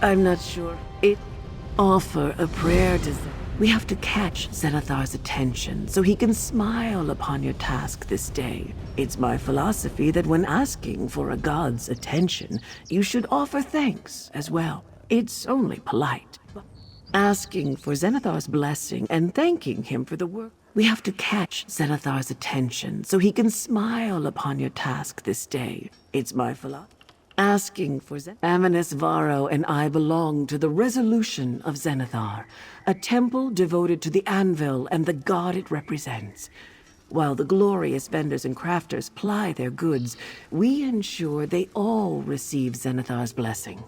I'm not sure. Offer a prayer to We have to catch Zenithar's attention so he can smile upon your task this day. It's my philosophy that when asking for a god's attention, you should offer thanks as well. It's only polite. Asking for Zenithar's blessing and thanking him for the work. We have to catch Zenithar's attention so he can smile upon your task this day. It's my philosophy. Asking for Aminus Varro and I belong to the resolution of Zenithar, a temple devoted to the anvil and the god it represents. While the glorious vendors and crafters ply their goods, we ensure they all receive Zenithar's blessing.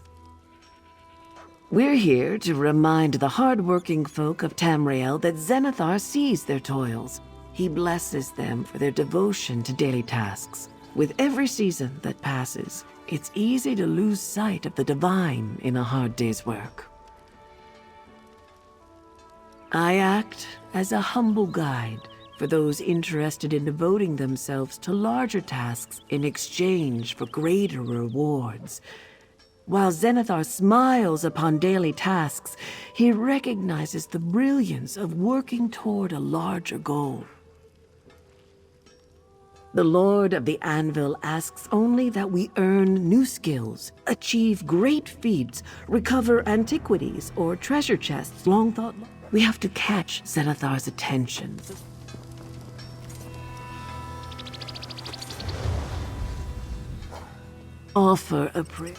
We're here to remind the hard-working folk of Tamriel that Zenithar sees their toils. He blesses them for their devotion to daily tasks. With every season that passes, it's easy to lose sight of the divine in a hard day's work. I act as a humble guide for those interested in devoting themselves to larger tasks in exchange for greater rewards. While Zenithar smiles upon daily tasks, he recognizes the brilliance of working toward a larger goal. The Lord of the Anvil asks only that we earn new skills, achieve great feats, recover antiquities or treasure chests long thought. We have to catch Zenithar's attention. Offer a prayer.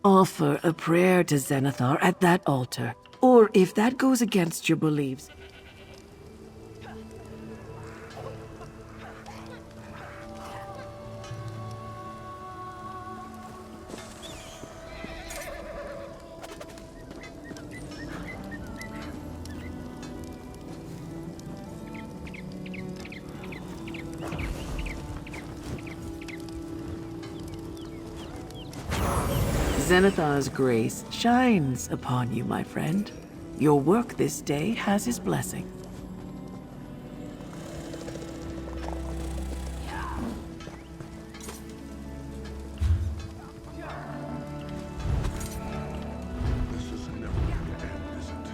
Offer a prayer to Zenithar at that altar, or if that goes against your beliefs. Zenithar's grace shines upon you, my friend. Your work this day has his blessing. This is never going to end, is it?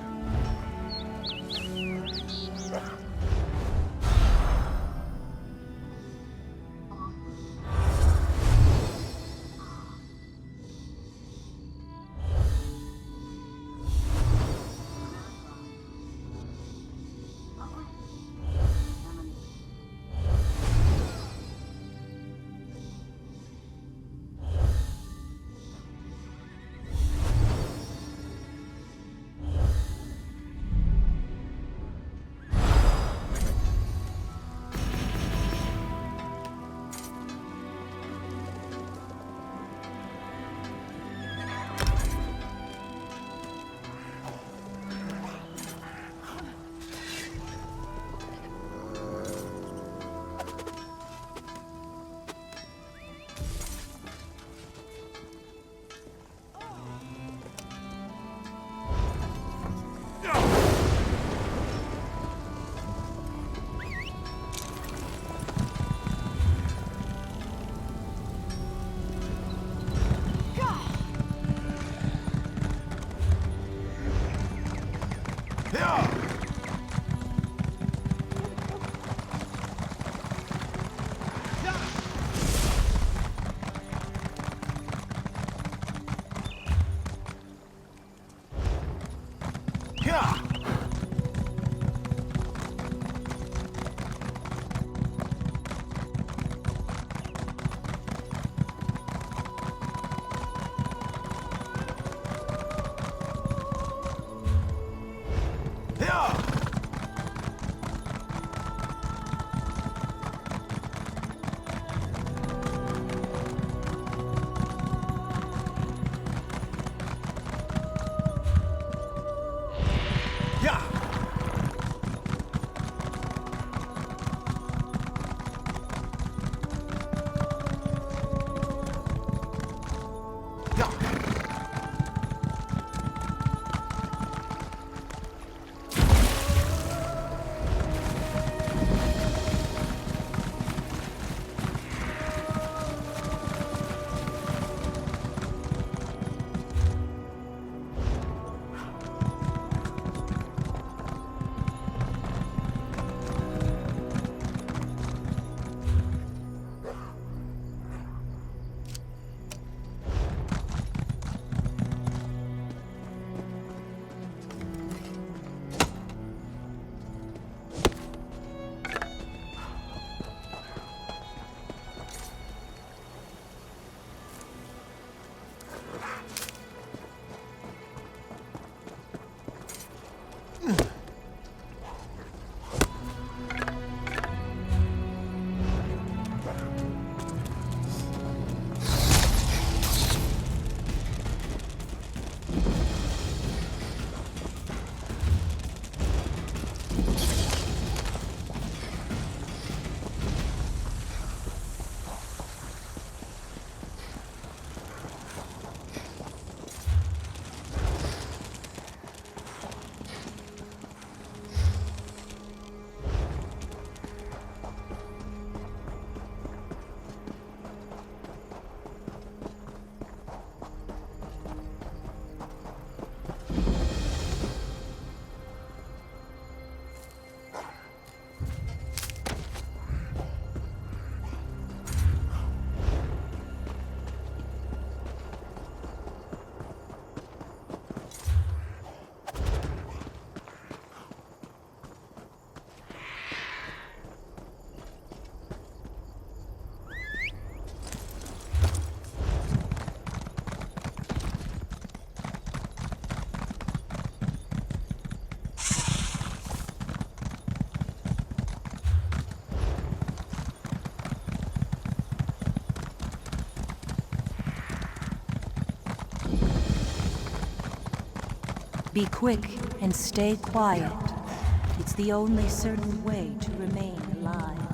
Be quick and stay quiet. It's the only certain way to remain alive.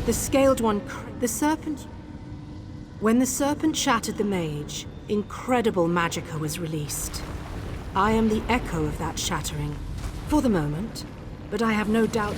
The Scaled One, the serpent... When the serpent shattered the mage, incredible magicka was released. I am the echo of that shattering, for the moment, but I have no doubt...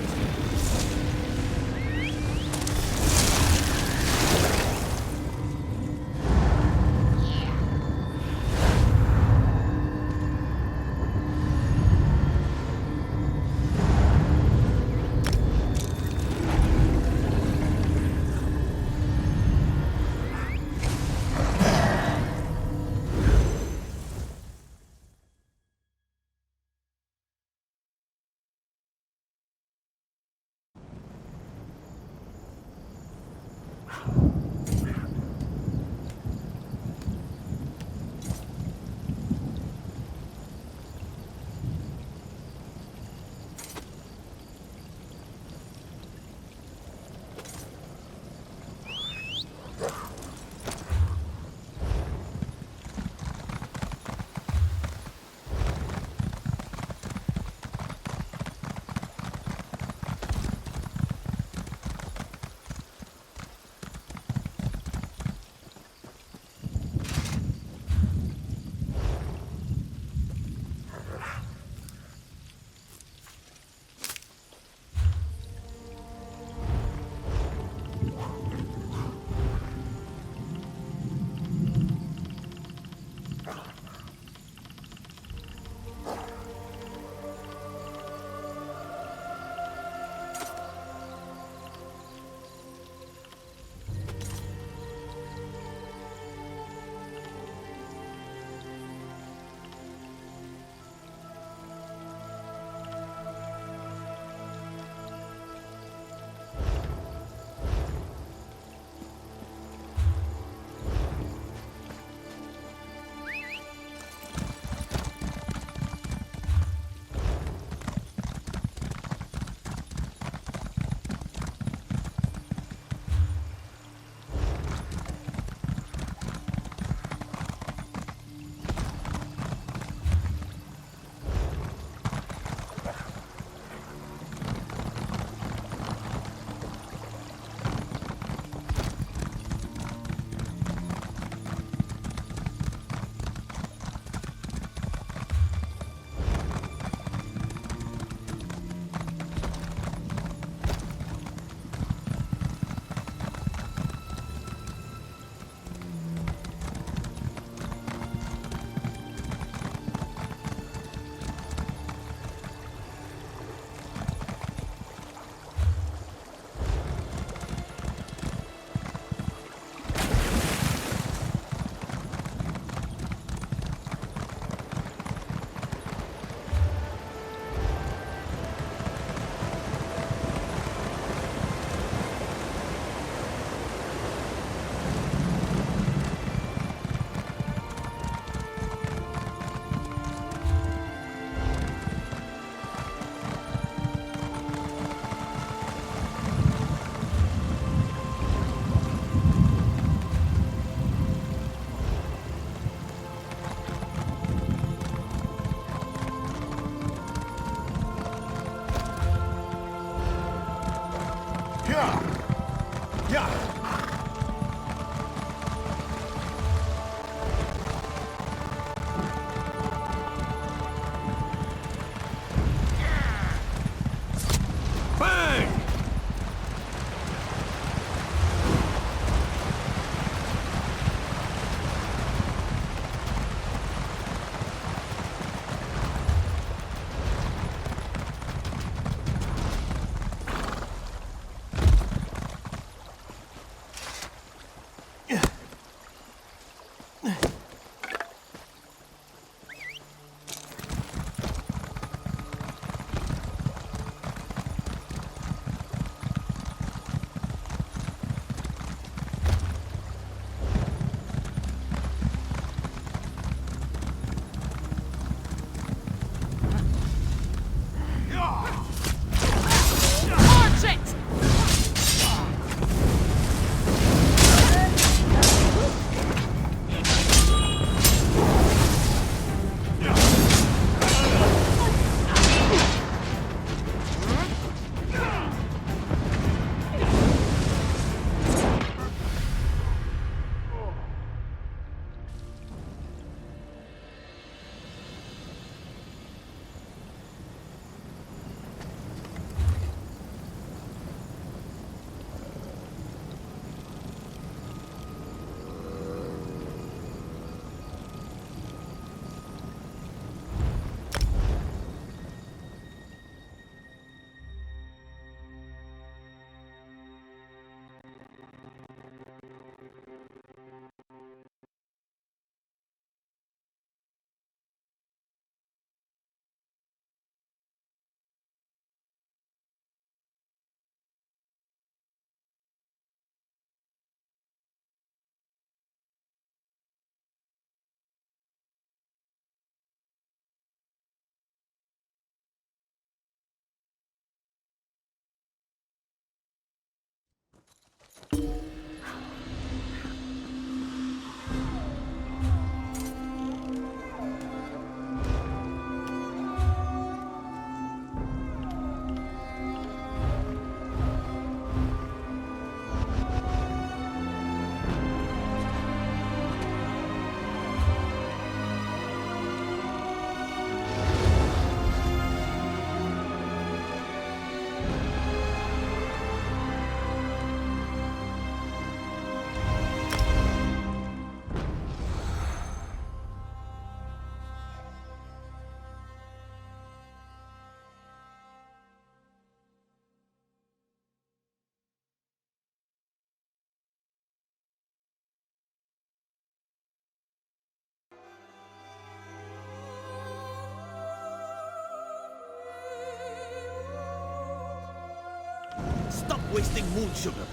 Stop wasting moon sugar.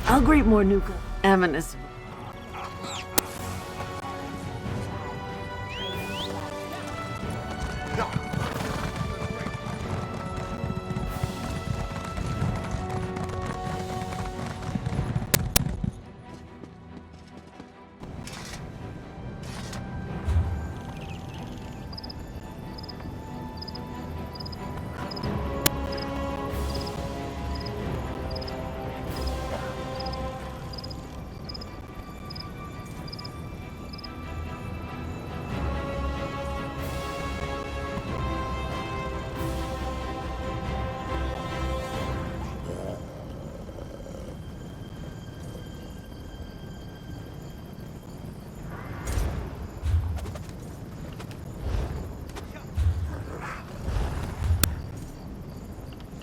I'll greet Mornuka, Amanus.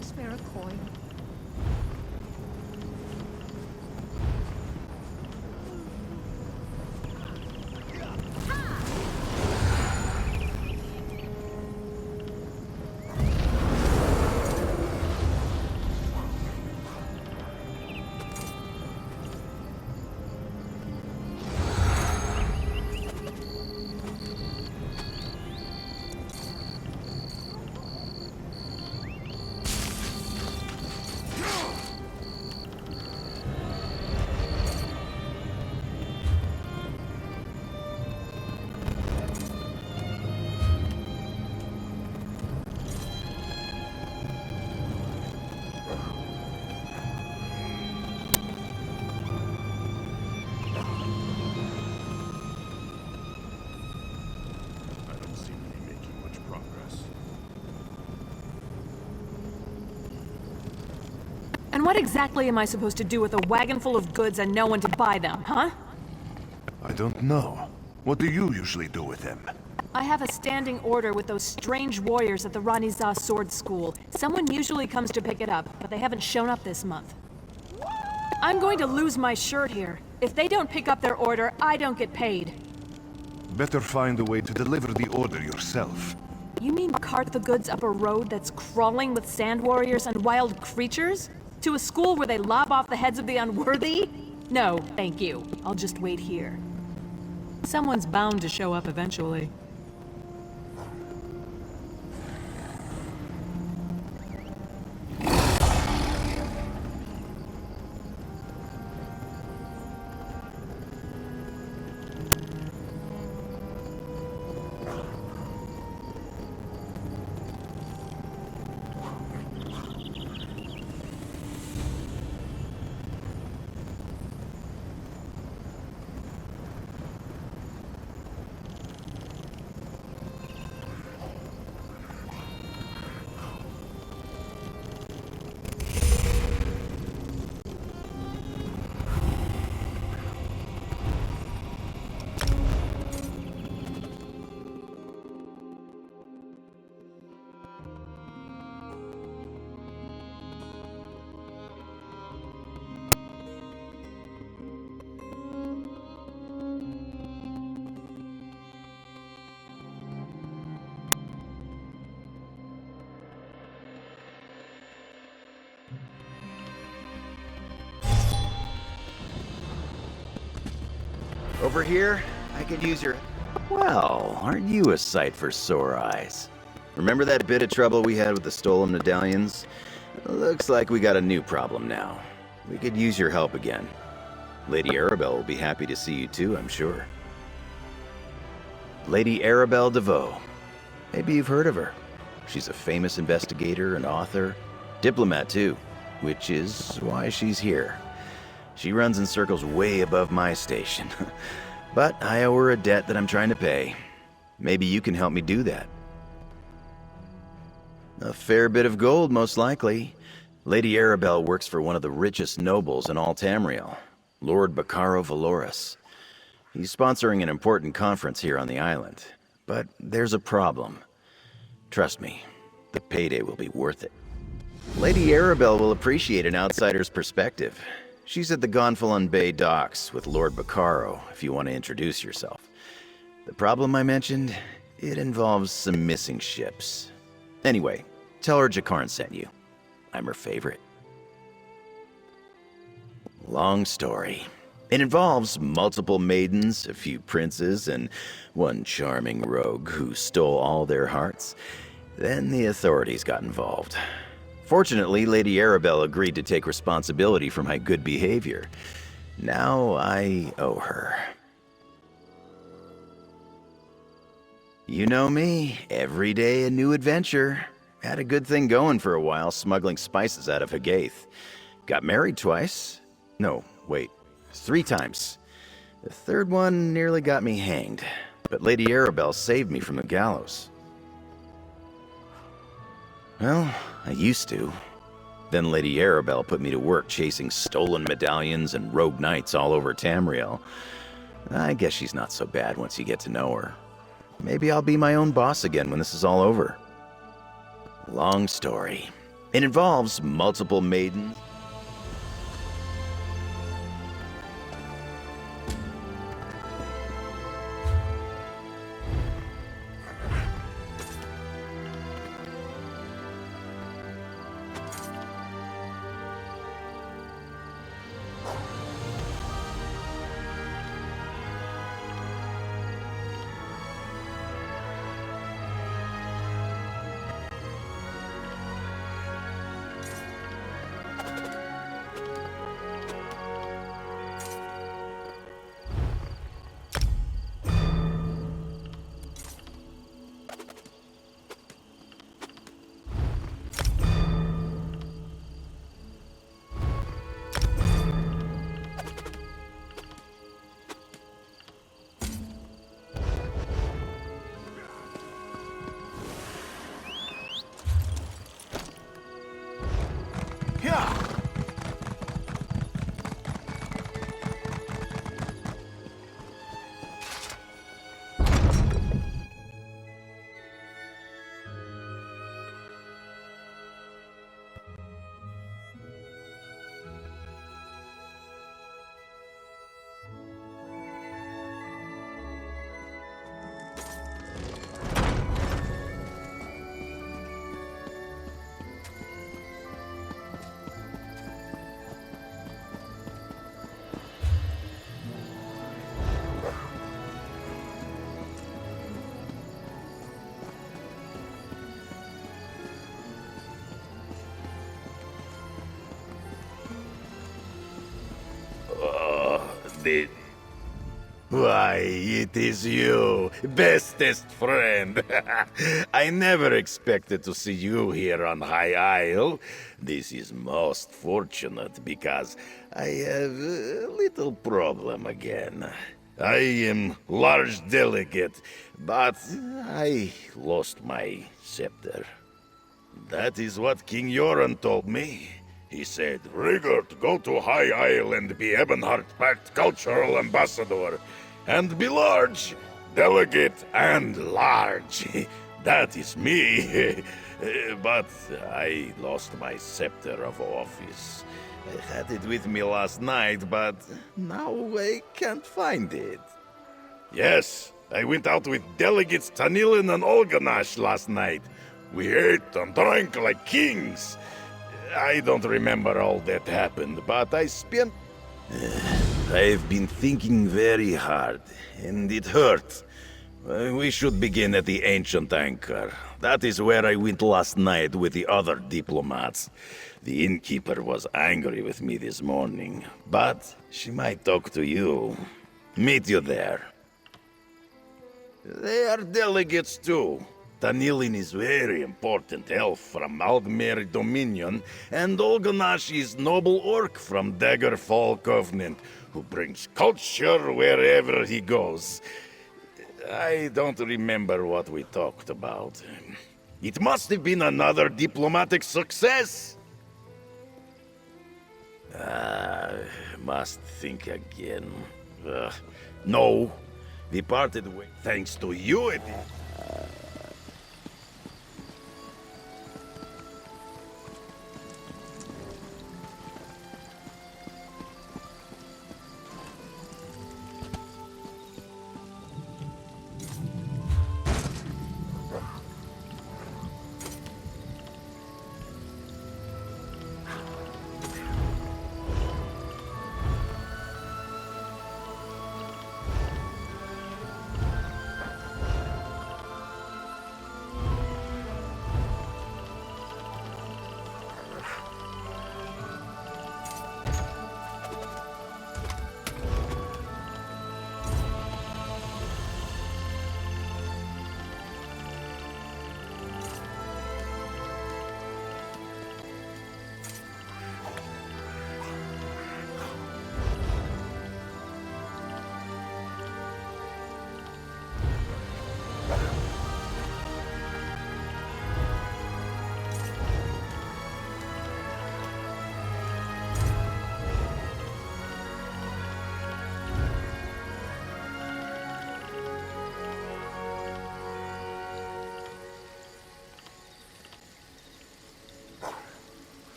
Spare a coin. I don't seem to be making much progress. And what exactly am I supposed to do with a wagon full of goods and no one to buy them, huh? I don't know. What do you usually do with them? I have a standing order with those strange warriors at the Ranizah Sword School. Someone usually comes to pick it up, but they haven't shown up this month. I'm going to lose my shirt here. If they don't pick up their order, I don't get paid. Better find a way to deliver the order yourself. You mean cart the goods up a road that's crawling with sand warriors and wild creatures? To a school where they lob off the heads of the unworthy? No, thank you. I'll just wait here. Someone's bound to show up eventually. Over here, I could use your... Well, aren't you a sight for sore eyes? Remember that bit of trouble we had with the stolen medallions? Looks like we got a new problem now. We could use your help again. Lady Arabelle will be happy to see you too, I'm sure. Lady Arabelle DeVoe. Maybe you've heard of her. She's a famous investigator and author, diplomat too, which is why she's here. She runs in circles way above my station, but I owe her a debt that I'm trying to pay. Maybe you can help me do that. A fair bit of gold, most likely. Lady Arabelle works for one of the richest nobles in all Tamriel, Lord Bacaro Valoris. He's sponsoring an important conference here on the island, but there's a problem. Trust me, the payday will be worth it. Lady Arabelle will appreciate an outsider's perspective. She's at the Gonfalon Bay docks with Lord Bacaro, if you want to introduce yourself. The problem I mentioned, it involves some missing ships. Anyway, tell her Jakarn sent you. I'm her favorite. Long story. It involves multiple maidens, a few princes, and one charming rogue who stole all their hearts. Then the authorities got involved. Fortunately, Lady Arabelle agreed to take responsibility for my good behavior. Now I owe her. You know me, every day a new adventure. Had a good thing going for a while, smuggling spices out of Hagaeth. Got married twice. No, wait, 3 times. The third one nearly got me hanged, but Lady Arabelle saved me from the gallows. Well, I used to. Then Lady Arabelle put me to work chasing stolen medallions and rogue knights all over Tamriel. I guess she's not so bad once you get to know her. Maybe I'll be my own boss again when this is all over. Long story. It involves multiple maidens. Why, it is you, bestest friend. I never expected to see you here on High Isle. This is most fortunate because I have a little problem again. I am large delegate, but I lost my scepter. That is what King Yoren told me. He said, Rigert, go to High Isle and be Ebonheart Pact Cultural Ambassador. And be large, delegate and large. That is me. But I lost my scepter of office. I had it with me last night, but now I can't find it. Yes, I went out with delegates Tanilin and Olganash last night. We ate and drank like kings. I don't remember all that happened, but I spent... I've been thinking very hard, and it hurt. We should begin at the ancient anchor. That is where I went last night with the other diplomats. The innkeeper was angry with me this morning, but she might talk to you. Meet you there. They are delegates too. Tanilin is very important elf from Aldmeri Dominion, and Olganash is noble orc from Daggerfall Covenant, who brings culture wherever he goes. I don't remember what we talked about. It must have been another diplomatic success. Must think again. No, we parted ways thanks to you.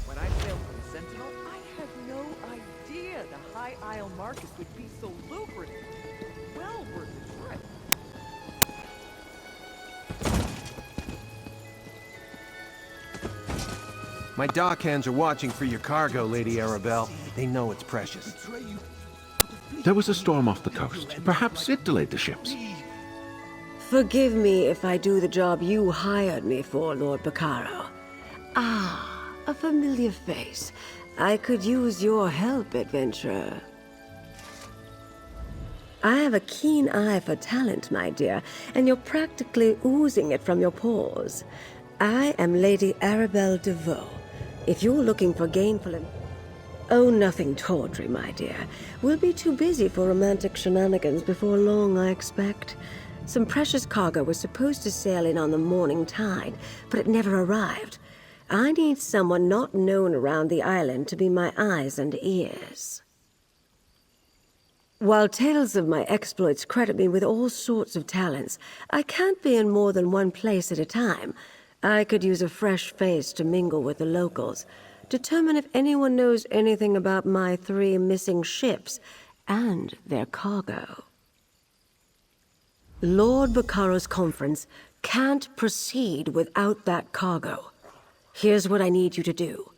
When I sailed for the Sentinel, I had no idea the High Isle market would be so lucrative. Well worth the trip. My dockhands are watching for your cargo, Lady Arabelle. They know it's precious. There was a storm off the coast. Perhaps it delayed the ships. Forgive me if I do the job you hired me for, Lord Baccaro. Ah, a familiar face. I could use your help, adventurer. I have a keen eye for talent, my dear, and you're practically oozing it from your pores. I am Lady Arabelle DeVoe. If you're looking for gainful... Oh, nothing tawdry, my dear. We'll be too busy for romantic shenanigans before long, I expect. Some precious cargo was supposed to sail in on the morning tide, but it never arrived. I need someone not known around the island to be my eyes and ears. While tales of my exploits credit me with all sorts of talents, I can't be in more than one place at a time. I could use a fresh face to mingle with the locals, determine if anyone knows anything about my 3 missing ships and their cargo. Lord Baccaro's conference can't proceed without that cargo. Here's what I need you to do.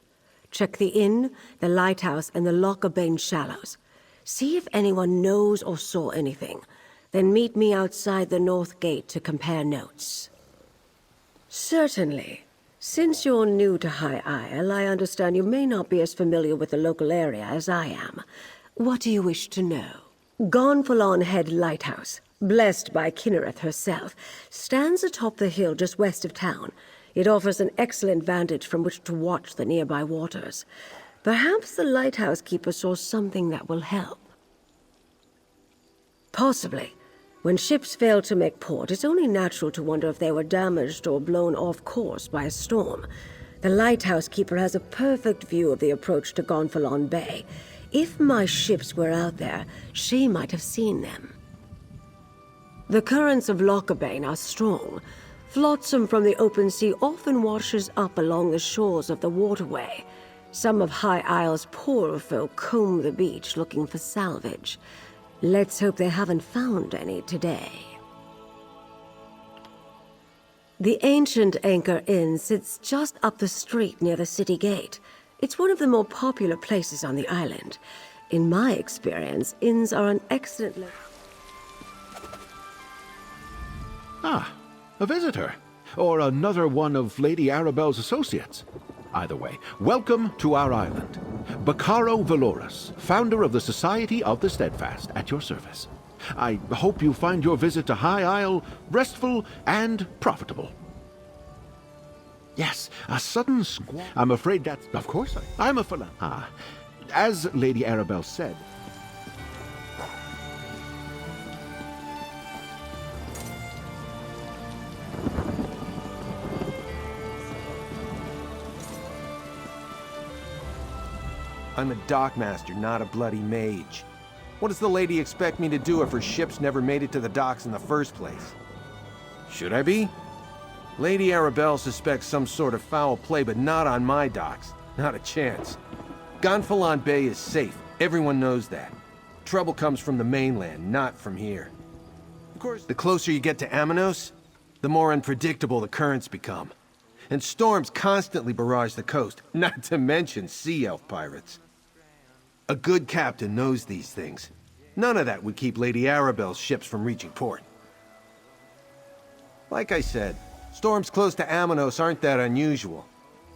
Check the inn, the lighthouse, and the Lockabane shallows. See if anyone knows or saw anything. Then meet me outside the North Gate to compare notes. Certainly. Since you're new to High Isle, I understand you may not be as familiar with the local area as I am. What do you wish to know? Gonfalon Head Lighthouse, blessed by Kinnereth herself, stands atop the hill just west of town. It offers an excellent vantage from which to watch the nearby waters. Perhaps the lighthouse keeper saw something that will help. Possibly. When ships fail to make port, it's only natural to wonder if they were damaged or blown off course by a storm. The lighthouse keeper has a perfect view of the approach to Gonfalon Bay. If my ships were out there, she might have seen them. The currents of Lockabane are strong. Flotsam from the open sea often washes up along the shores of the waterway. Some of High Isle's poorer folk comb the beach looking for salvage. Let's hope they haven't found any today. The ancient Anchor Inn sits just up the street near the city gate. It's one of the more popular places on the island. In my experience, inns are an excellent... Ah, a visitor. Or another one of Lady Arabelle's associates. Either way, welcome to our island. Baccaro Valorous, founder of the Society of the Steadfast, at your service. I hope you find your visit to High Isle restful and profitable. Yes, a sudden squall. I'm afraid that's... Of course I'm a as Lady Arabelle said... I'm a dockmaster, not a bloody mage. What does the lady expect me to do if her ships never made it to the docks in the first place? Should I be? Lady Arabelle suspects some sort of foul play, but not on my docks. Not a chance. Gonfalon Bay is safe. Everyone knows that. Trouble comes from the mainland, not from here. Of course, the closer you get to Amanos, the more unpredictable the currents become. And storms constantly barrage the coast, not to mention sea elf pirates. A good captain knows these things. None of that would keep Lady Arabelle's ships from reaching port. Like I said, storms close to Amanos aren't that unusual.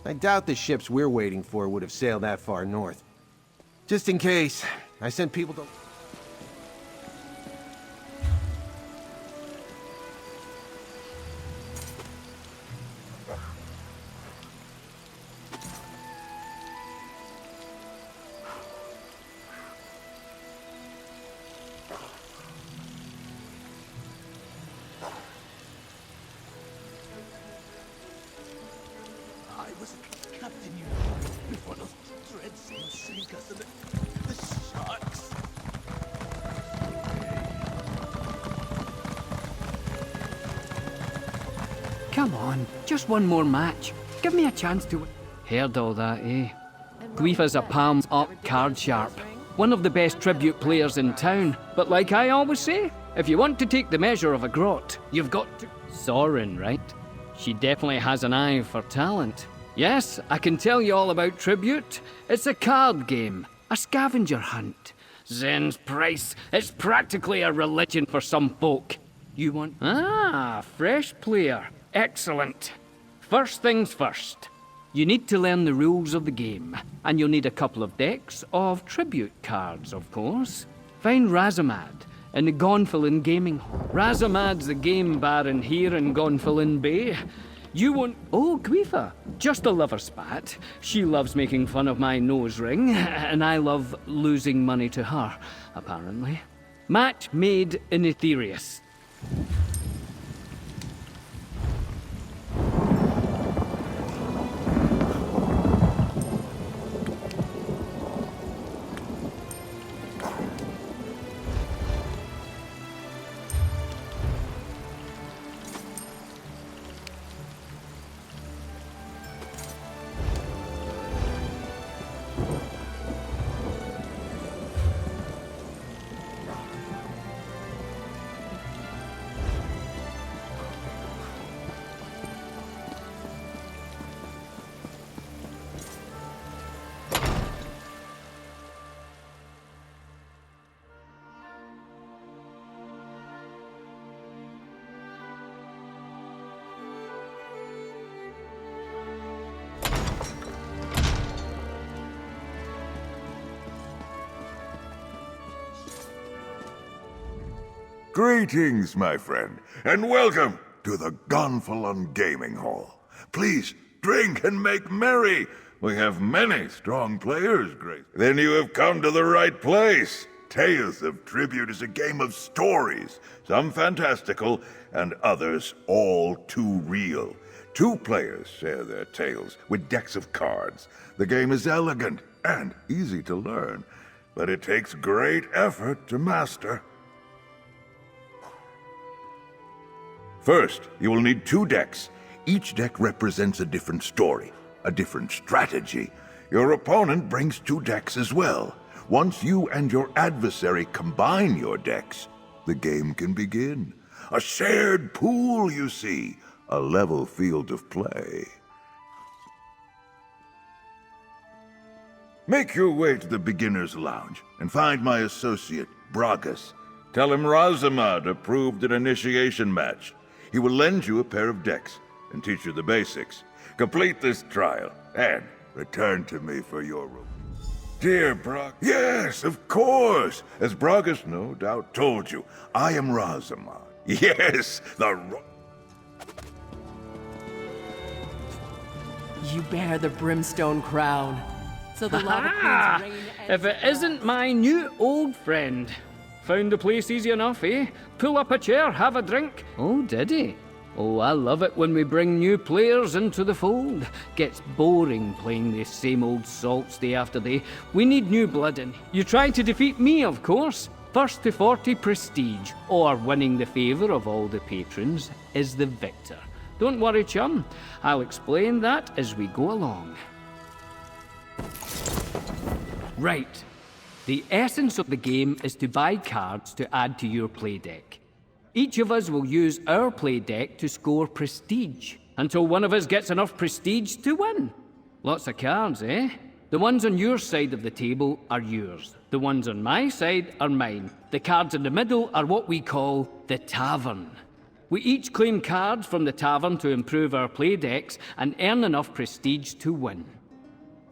I doubt the ships we're waiting for would have sailed that far north. Just in case, I sent people to... Come on, just one more match. Give me a chance to... Heard all that, eh? Guifa's a palms-up card sharp. One of the best tribute players in town. But like I always say, if you want to take the measure of a grot, you've got to... Sorin, right? She definitely has an eye for talent. Yes, I can tell you all about tribute. It's a card game, a scavenger hunt. Zen's price, it's practically a religion for some folk. You want... Ah, fresh player. Excellent. First things first. You need to learn the rules of the game, and you'll need a couple of decks of tribute cards, of course. Find Razamad in the Gonfalon Gaming Hall. Razamad's the game baron here in Gonfalon Bay. You won't... Oh, Guifa, just a lover spat. She loves making fun of my nose ring, and I love losing money to her, apparently. Match made in Aetherius. Greetings, my friend, and welcome to the Gonfalon Gaming Hall. Please, drink and make merry. We have many strong players, Grace. Then you have come to the right place. Tales of Tribute is a game of stories, some fantastical, and others all too real. Two players share their tales with decks of cards. The game is elegant and easy to learn, but it takes great effort to master. First, you will need two decks. Each deck represents a different story, a different strategy. Your opponent brings 2 decks as well. Once you and your adversary combine your decks, the game can begin. A shared pool, you see. A level field of play. Make your way to the beginner's lounge and find my associate, Bragas. Tell him Razamad approved an initiation match. He will lend you a pair of decks and teach you the basics. Complete this trial and return to me for your reward. Dear Bragas. Yes, of course. As Bragas no doubt told you, I am Razamad. Yes, You bear the brimstone crown. So the Lava Queen's reign If it isn't my new old friend. Found the place easy enough, eh? Pull up a chair, have a drink. Oh, did he? Oh, I love it when we bring new players into the fold. Gets boring playing the same old salts day after day. We need new blood in. You try to defeat me, of course. First to 40 prestige, or winning the favour of all the patrons, is the victor. Don't worry, chum. I'll explain that as we go along. Right. The essence of the game is to buy cards to add to your play deck. Each of us will use our play deck to score prestige, until one of us gets enough prestige to win. Lots of cards, eh? The ones on your side of the table are yours. The ones on my side are mine. The cards in the middle are what we call the tavern. We each claim cards from the tavern to improve our play decks and earn enough prestige to win.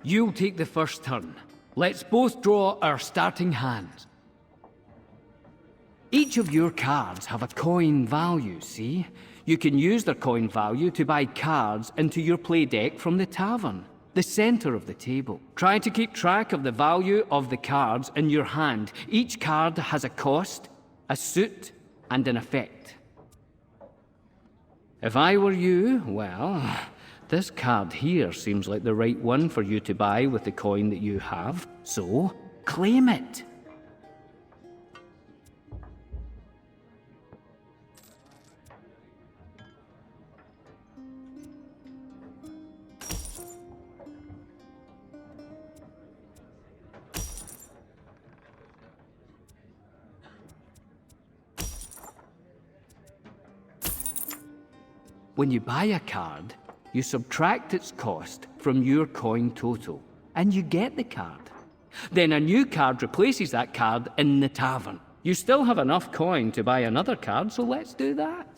You'll take the first turn. Let's both draw our starting hands. Each of your cards have a coin value, see? You can use their coin value to buy cards into your play deck from the tavern, the center of the table. Try to keep track of the value of the cards in your hand. Each card has a cost, a suit, and an effect. If I were you, well, this card here seems like the right one for you to buy with the coin that you have, so claim it. When you buy a card, you subtract its cost from your coin total, and you get the card. Then a new card replaces that card in the tavern. You still have enough coin to buy another card, so let's do that.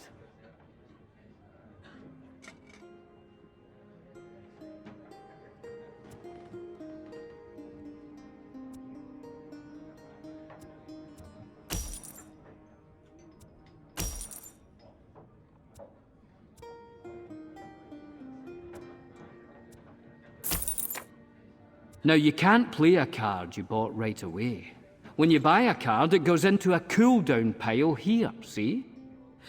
Now, you can't play a card you bought right away. When you buy a card, it goes into a cooldown pile here, see?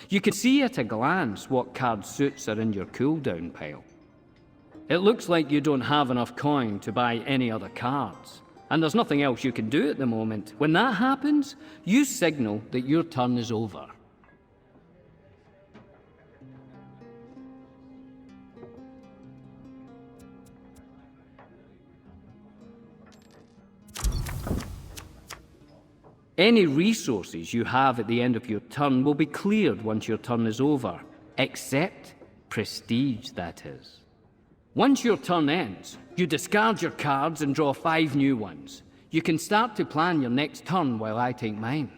You can see at a glance what card suits are in your cooldown pile. It looks like you don't have enough coin to buy any other cards, and there's nothing else you can do at the moment. When that happens, you signal that your turn is over. Any resources you have at the end of your turn will be cleared once your turn is over, except prestige, that is. Once your turn ends, you discard your cards and draw 5 new ones. You can start to plan your next turn while I take mine.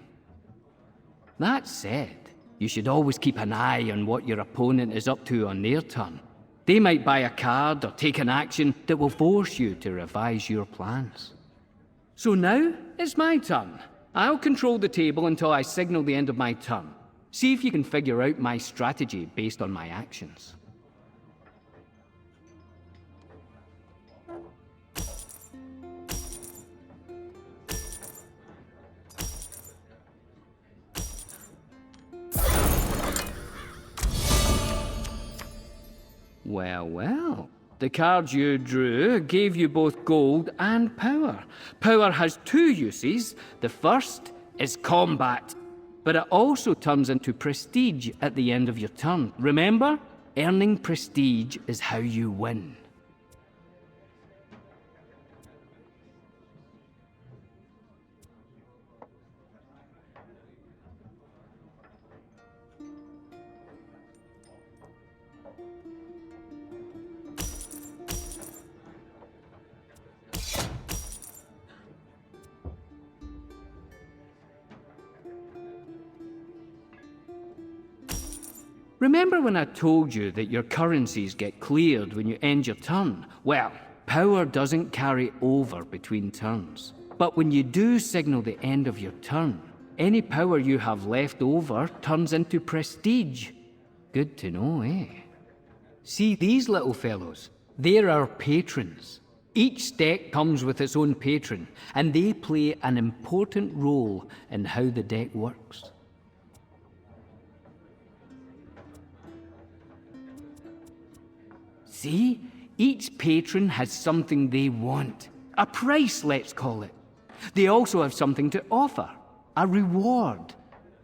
That said, you should always keep an eye on what your opponent is up to on their turn. They might buy a card or take an action that will force you to revise your plans. So now, it's my turn. I'll control the table until I signal the end of my turn. See if you can figure out my strategy based on my actions. Well, well. The cards you drew gave you both gold and power. Power has 2 uses. The first is combat, but it also turns into prestige at the end of your turn. Remember, earning prestige is how you win. Remember when I told you that your currencies get cleared when you end your turn? Well, power doesn't carry over between turns. But when you do signal the end of your turn, any power you have left over turns into prestige. Good to know, eh? See these little fellows? They're our patrons. Each deck comes with its own patron, and they play an important role in how the deck works. See? Each patron has something they want. A price, let's call it. They also have something to offer. A reward.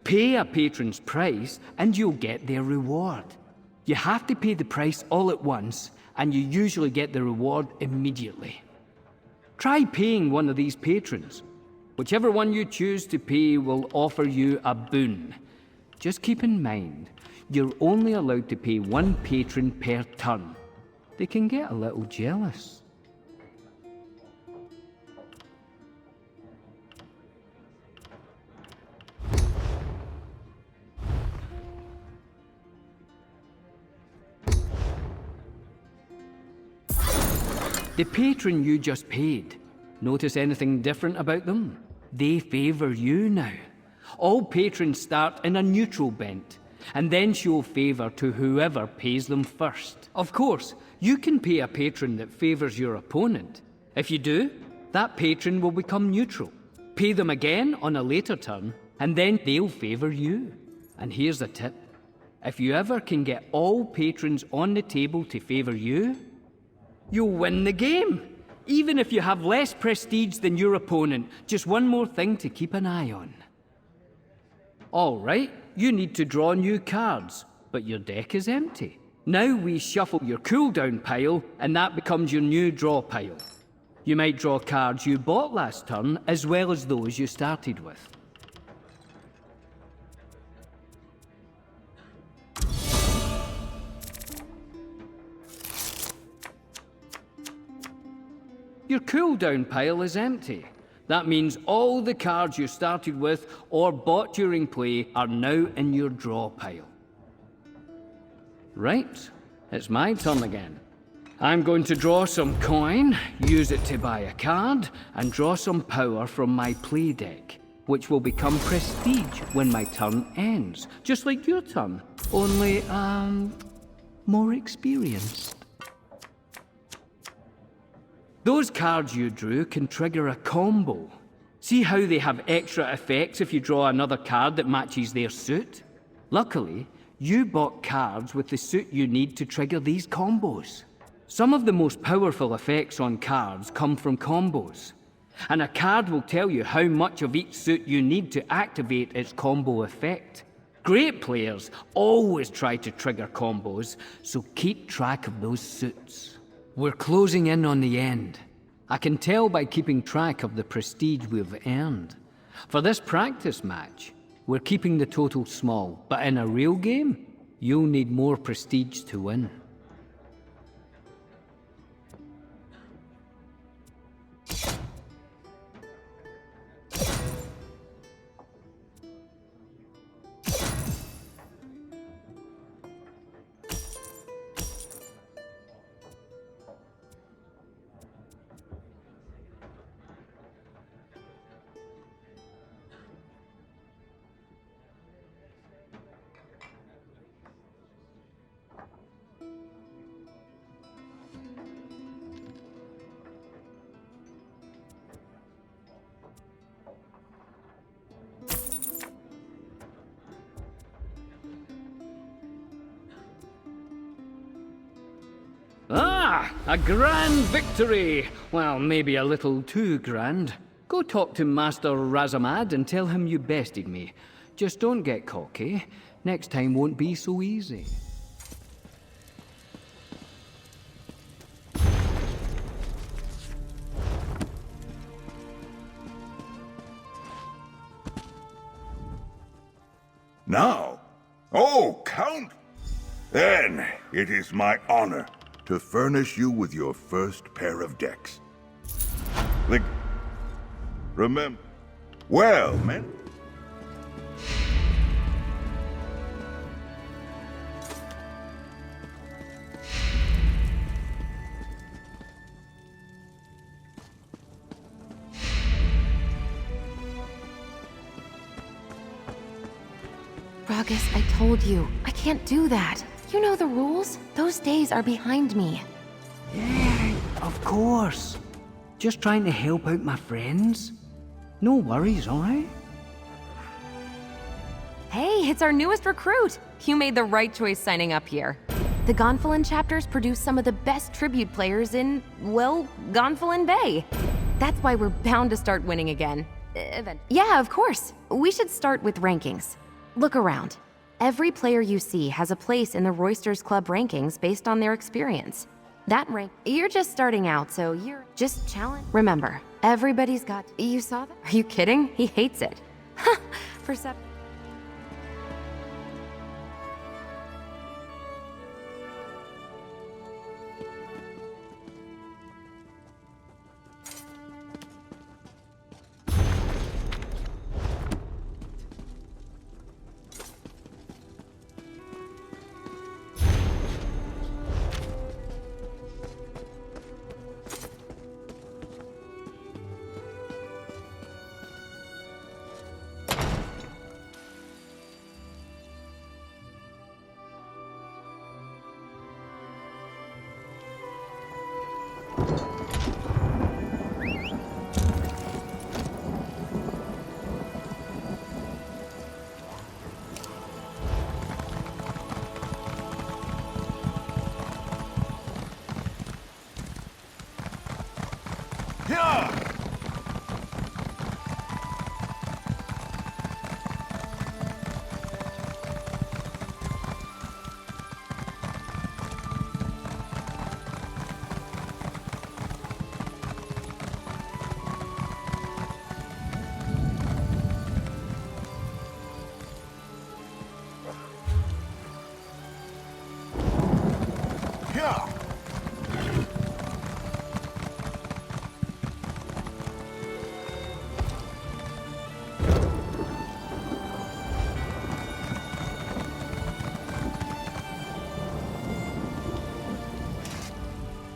Pay a patron's price, and you'll get their reward. You have to pay the price all at once, and you usually get the reward immediately. Try paying one of these patrons. Whichever one you choose to pay will offer you a boon. Just keep in mind, you're only allowed to pay one patron per turn. They can get a little jealous. The patron you just paid, notice anything different about them? They favor you now. All patrons start in a neutral bent, and then show favor to whoever pays them first. Of course, you can pay a patron that favors your opponent. If you do, that patron will become neutral. Pay them again on a later turn, and then they'll favor you. And here's a tip. If you ever can get all patrons on the table to favor you, you'll win the game. Even if you have less prestige than your opponent, just one more thing to keep an eye on. All right, you need to draw new cards, but your deck is empty. Now we shuffle your cooldown pile, and that becomes your new draw pile. You might draw cards you bought last turn, as well as those you started with. Your cooldown pile is empty. That means all the cards you started with or bought during play are now in your draw pile. Right, it's my turn again. I'm going to draw some coin, use it to buy a card, and draw some power from my play deck, which will become prestige when my turn ends. Just like your turn, only, more experienced. Those cards you drew can trigger a combo. See how they have extra effects if you draw another card that matches their suit? Luckily, you bought cards with the suit you need to trigger these combos. Some of the most powerful effects on cards come from combos, and a card will tell you how much of each suit you need to activate its combo effect. Great players always try to trigger combos, so keep track of those suits. We're closing in on the end. I can tell by keeping track of the prestige we've earned. For this practice match, we're keeping the total small, but in a real game, you'll need more prestige to win. Ah, a grand victory! Well, maybe a little too grand. Go talk to Master Razamad and tell him you bested me. Just don't get cocky. Next time won't be so easy. Now? Oh, Count! Then it is my honor to furnish you with your first pair of decks. Remember... Well, men... Gragas, I told you. I can't do that. You know the rules. Those days are behind me. Yeah, of course. Just trying to help out my friends. No worries, alright? Hey, it's our newest recruit! You made the right choice signing up here. The Gonfalon chapters produce some of the best tribute players in, well, Gonfalon Bay. That's why we're bound to start winning again. Yeah, of course. We should start with rankings. Look around. Every player you see has a place in the Roysters Club rankings based on their experience. That rank, you're just starting out, so you're just challenge. Remember, everybody's got. You saw that? Are you kidding? He hates it. For sep.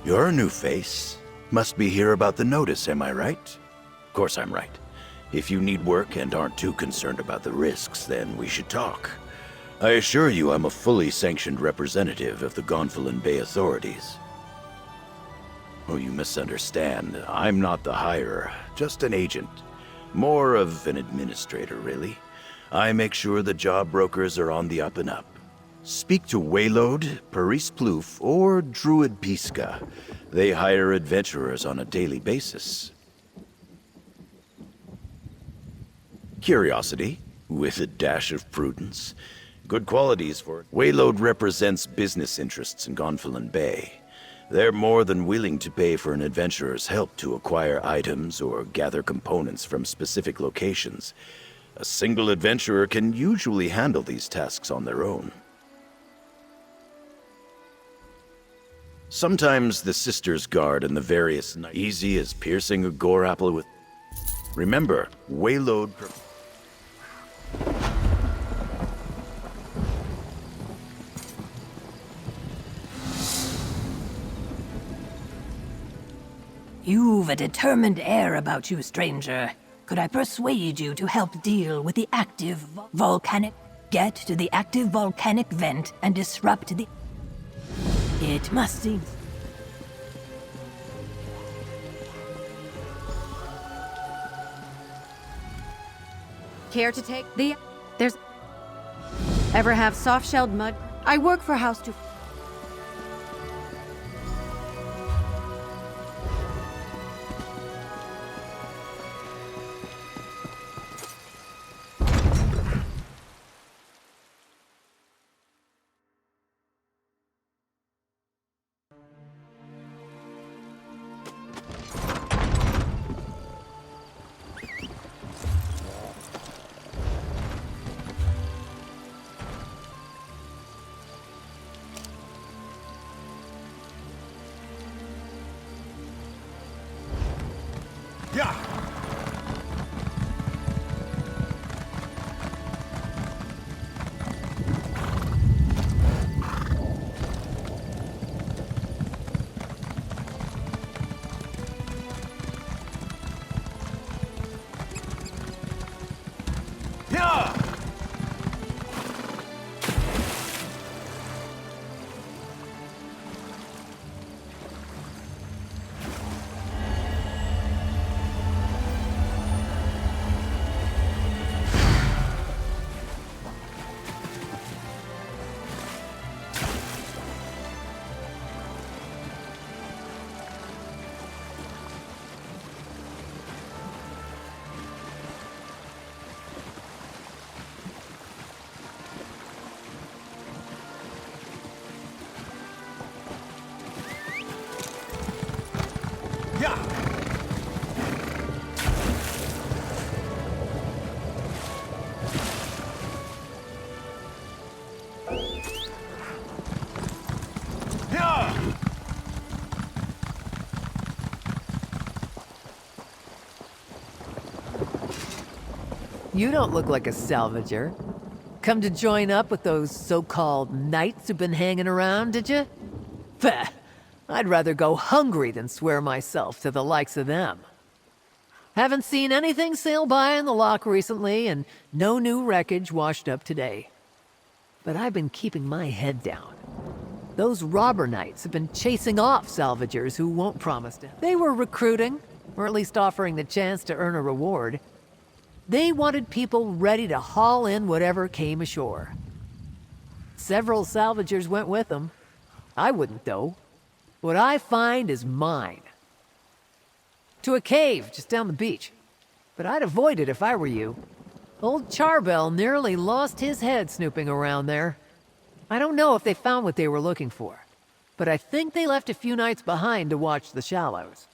You're a new face. Must be here about the notice, am I right? Of course I'm right. If you need work and aren't too concerned about the risks, then we should talk. I assure you I'm a fully sanctioned representative of the Gonfalon Bay authorities. Oh, you misunderstand. I'm not the hirer, just an agent. More of an administrator, really. I make sure the job brokers are on the up and up. Speak to Waylode, Paris Plouffe, or Druid Pisca. They hire adventurers on a daily basis. Curiosity, with a dash of prudence. Good qualities for it. Waylode represents business interests in Gonfalon Bay. They're more than willing to pay for an adventurer's help to acquire items or gather components from specific locations. A single adventurer can usually handle these tasks on their own. Sometimes the Sisters Guard and the various easy as piercing a gore apple with... Remember, Waylode... You've a determined air about you, stranger. Could I persuade you to help deal with the active volcanic... Get to the active volcanic vent and disrupt the... It must seem... Care to take the... There's... Ever have soft-shelled mud? I work for House to... You don't look like a salvager. Come to join up with those so-called knights who've been hanging around, did you? Pah! I'd rather go hungry than swear myself to the likes of them. Haven't seen anything sail by in the lock recently, and no new wreckage washed up today. But I've been keeping my head down. Those robber knights have been chasing off salvagers who won't promise to. They were recruiting, or at least offering the chance to earn a reward. They wanted people ready to haul in whatever came ashore. Several salvagers went with them. I wouldn't, though. What I find is mine. To a cave just down the beach. But I'd avoid it if I were you. Old Charbel nearly lost his head snooping around there. I don't know if they found what they were looking for, but I think they left a few knights behind to watch the shallows.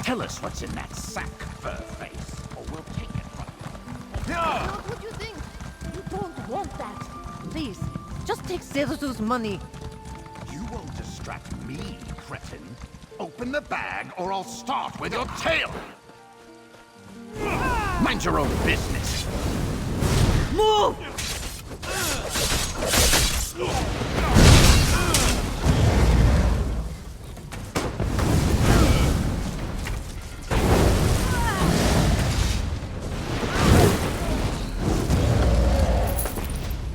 Tell us what's in that sack, Furface, or we'll take it from you. What would you think? You don't want that. Please, just take Zenith's money. You won't distract me, cretin. Open the bag, or I'll start with your tail. Mind your own business. Move!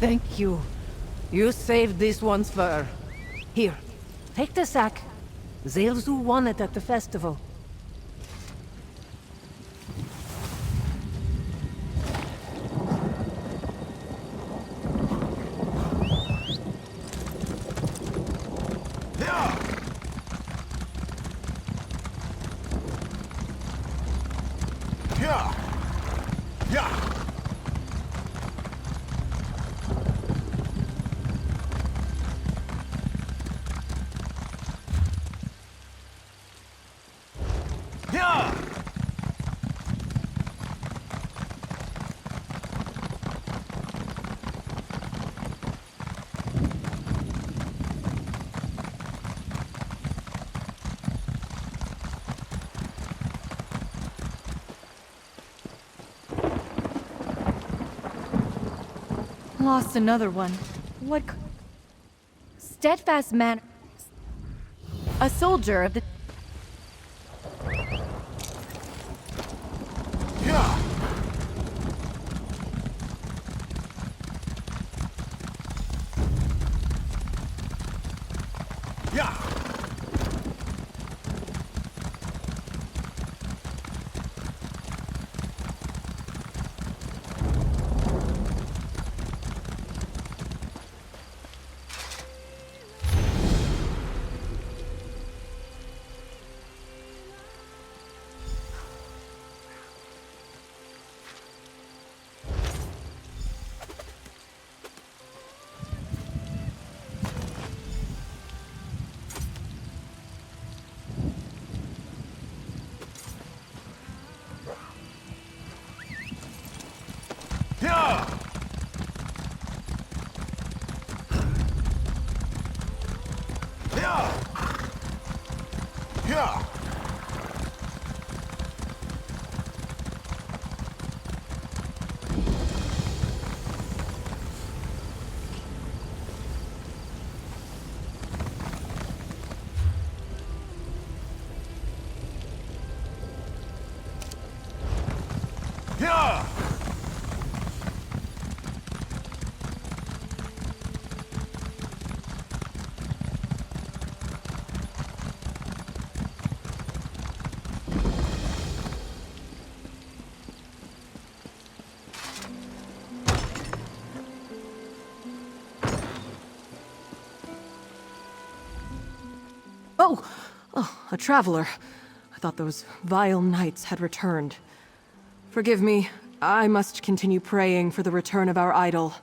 Thank you. You saved this one's fur. Here, take the sack. Zalezu won it at the festival. Lost another one. What? Steadfast man. A soldier of the. Oh, a traveler. I thought those vile knights had returned. Forgive me, I must continue praying for the return of our idol.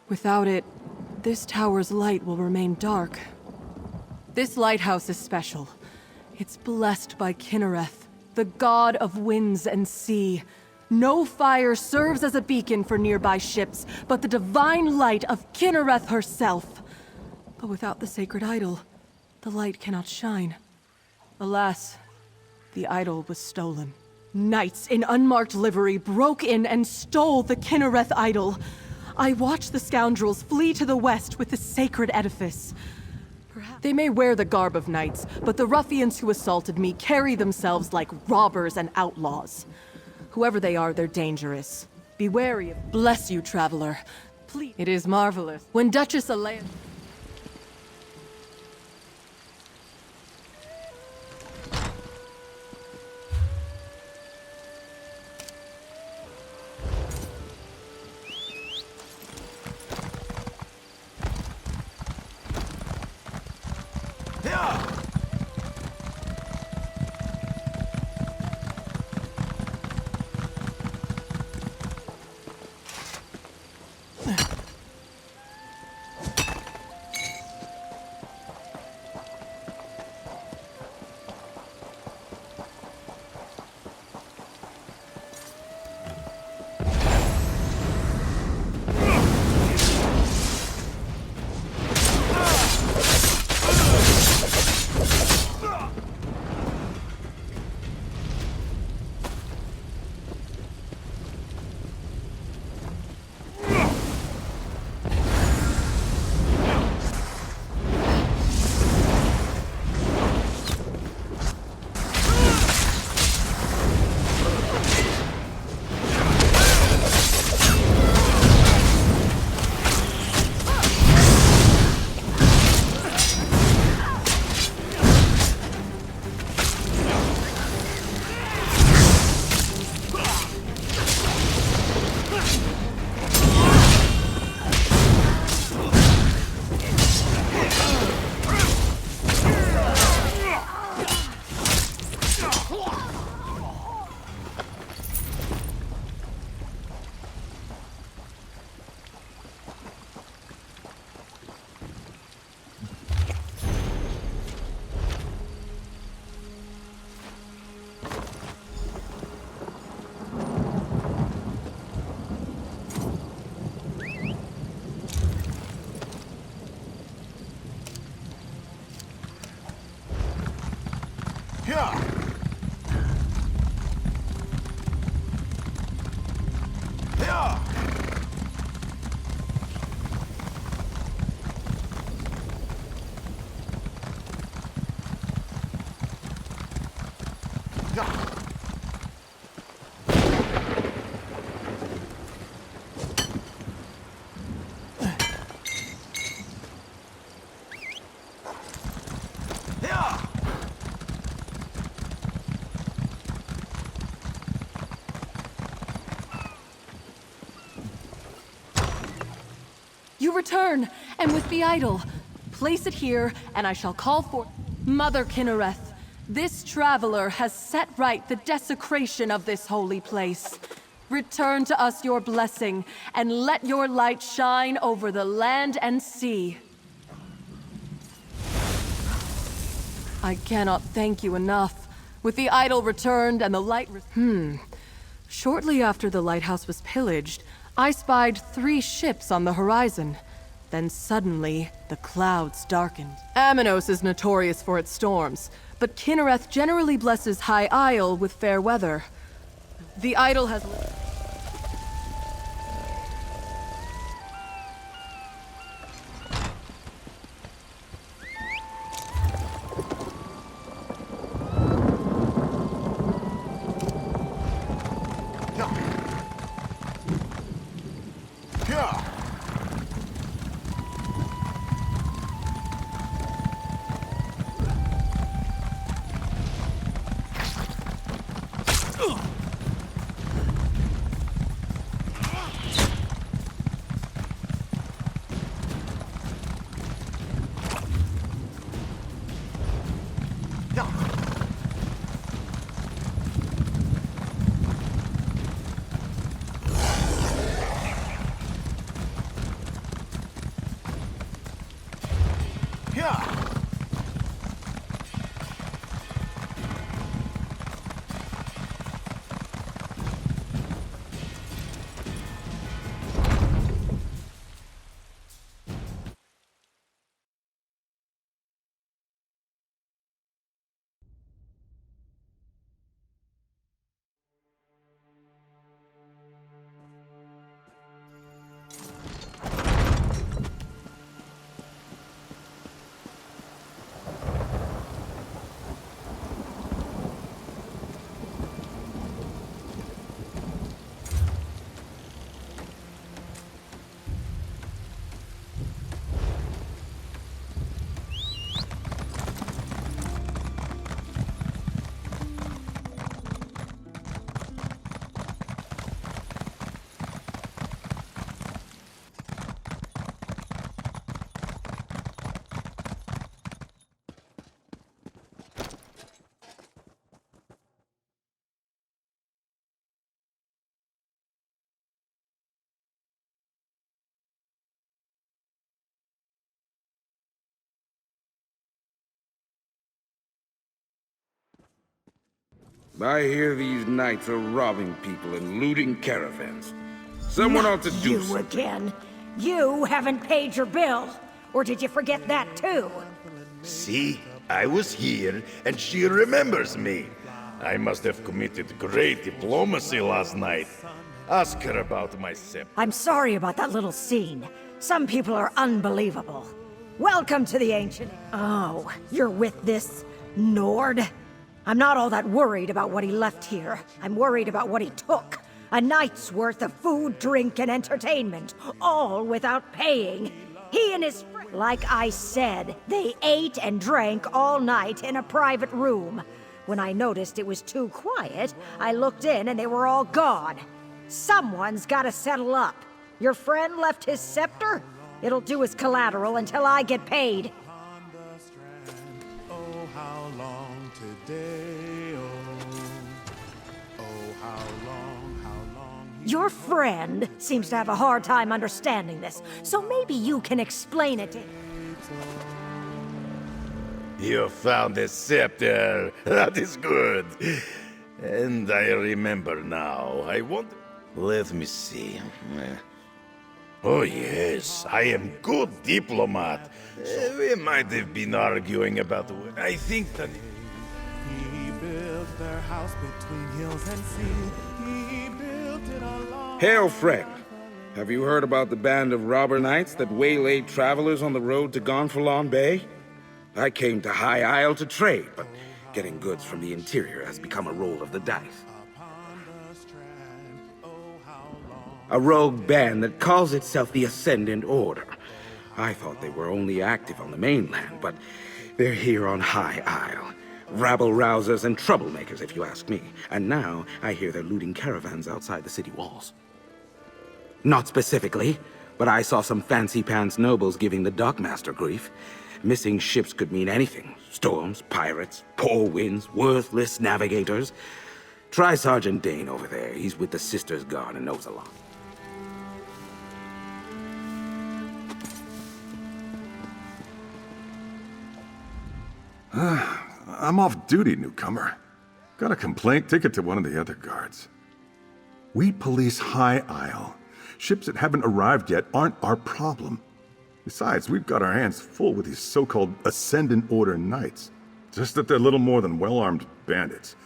Without it, this tower's light will remain dark. This lighthouse is special. It's blessed by Kinnereth, the god of winds and sea. No fire serves as a beacon for nearby ships, but the divine light of Kinnereth herself. But without the sacred idol, the light cannot shine. Alas, the idol was stolen. Knights in unmarked livery broke in and stole the Kinnereth idol. I watched the scoundrels flee to the west with the sacred edifice. Perhaps they may wear the garb of knights, but the ruffians who assaulted me carry themselves like robbers and outlaws. Whoever they are, they're dangerous. Be wary of— Bless you, traveler. Please. It is marvelous. When Duchess Alea— You return, and with the idol. Place it here, and I shall call for Mother Kinnereth. This traveler has set right the desecration of this holy place. Return to us your blessing, and let your light shine over the land and sea. I cannot thank you enough. With the idol returned and the light Shortly after the lighthouse was pillaged, I spied 3 ships on the horizon. Then suddenly, the clouds darkened. Aminos is notorious for its storms, but Kinnereth generally blesses High Isle with fair weather. The idol has... I hear these knights are robbing people and looting caravans. Someone ought to do you something. again. You haven't paid your bill. Or did you forget that too? See? I was here, and she remembers me. I must have committed great diplomacy last night. Ask her about my scepter. I'm sorry about that little scene. Some people are unbelievable. Welcome to the Ancient... Oh, you're with this Nord? I'm not all that worried about what he left here. I'm worried about what he took. A night's worth of food, drink, and entertainment, all without paying. He and his friends... Like I said, they ate and drank all night in a private room. When I noticed it was too quiet, I looked in and they were all gone. Someone's gotta settle up. Your friend left his scepter? It'll do as collateral until I get paid. Oh, how long today, oh, how long Your friend seems to have a hard time understanding this, so maybe you can explain it to him. You found the scepter. That is good. And I remember now. I want... Let me see. Oh yes, I am good diplomat. We might have been arguing about... I think that... their house between hills and sea. He built it along. Hail, friend. Have you heard about the band of robber knights that waylaid travelers on the road to Gonfalon Bay? I came to High Isle to trade, but getting goods from the interior has become a roll of the dice. A rogue band that calls itself the Ascendant Order. I thought they were only active on the mainland, but they're here on High Isle. Rabble-rousers and troublemakers, if you ask me. And now I hear they're looting caravans outside the city walls. Not specifically, but I saw some fancy-pants nobles giving the dockmaster grief. Missing ships could mean anything. Storms, pirates, poor winds, worthless navigators. Try Sergeant Dane over there. He's with the Sisters Guard and knows a lot. I'm off duty, newcomer. Got a complaint? Take it to one of the other guards. We police High Isle. Ships that haven't arrived yet aren't our problem. Besides, we've got our hands full with these so-called Ascendant Order Knights. Just that they're little more than well-armed bandits.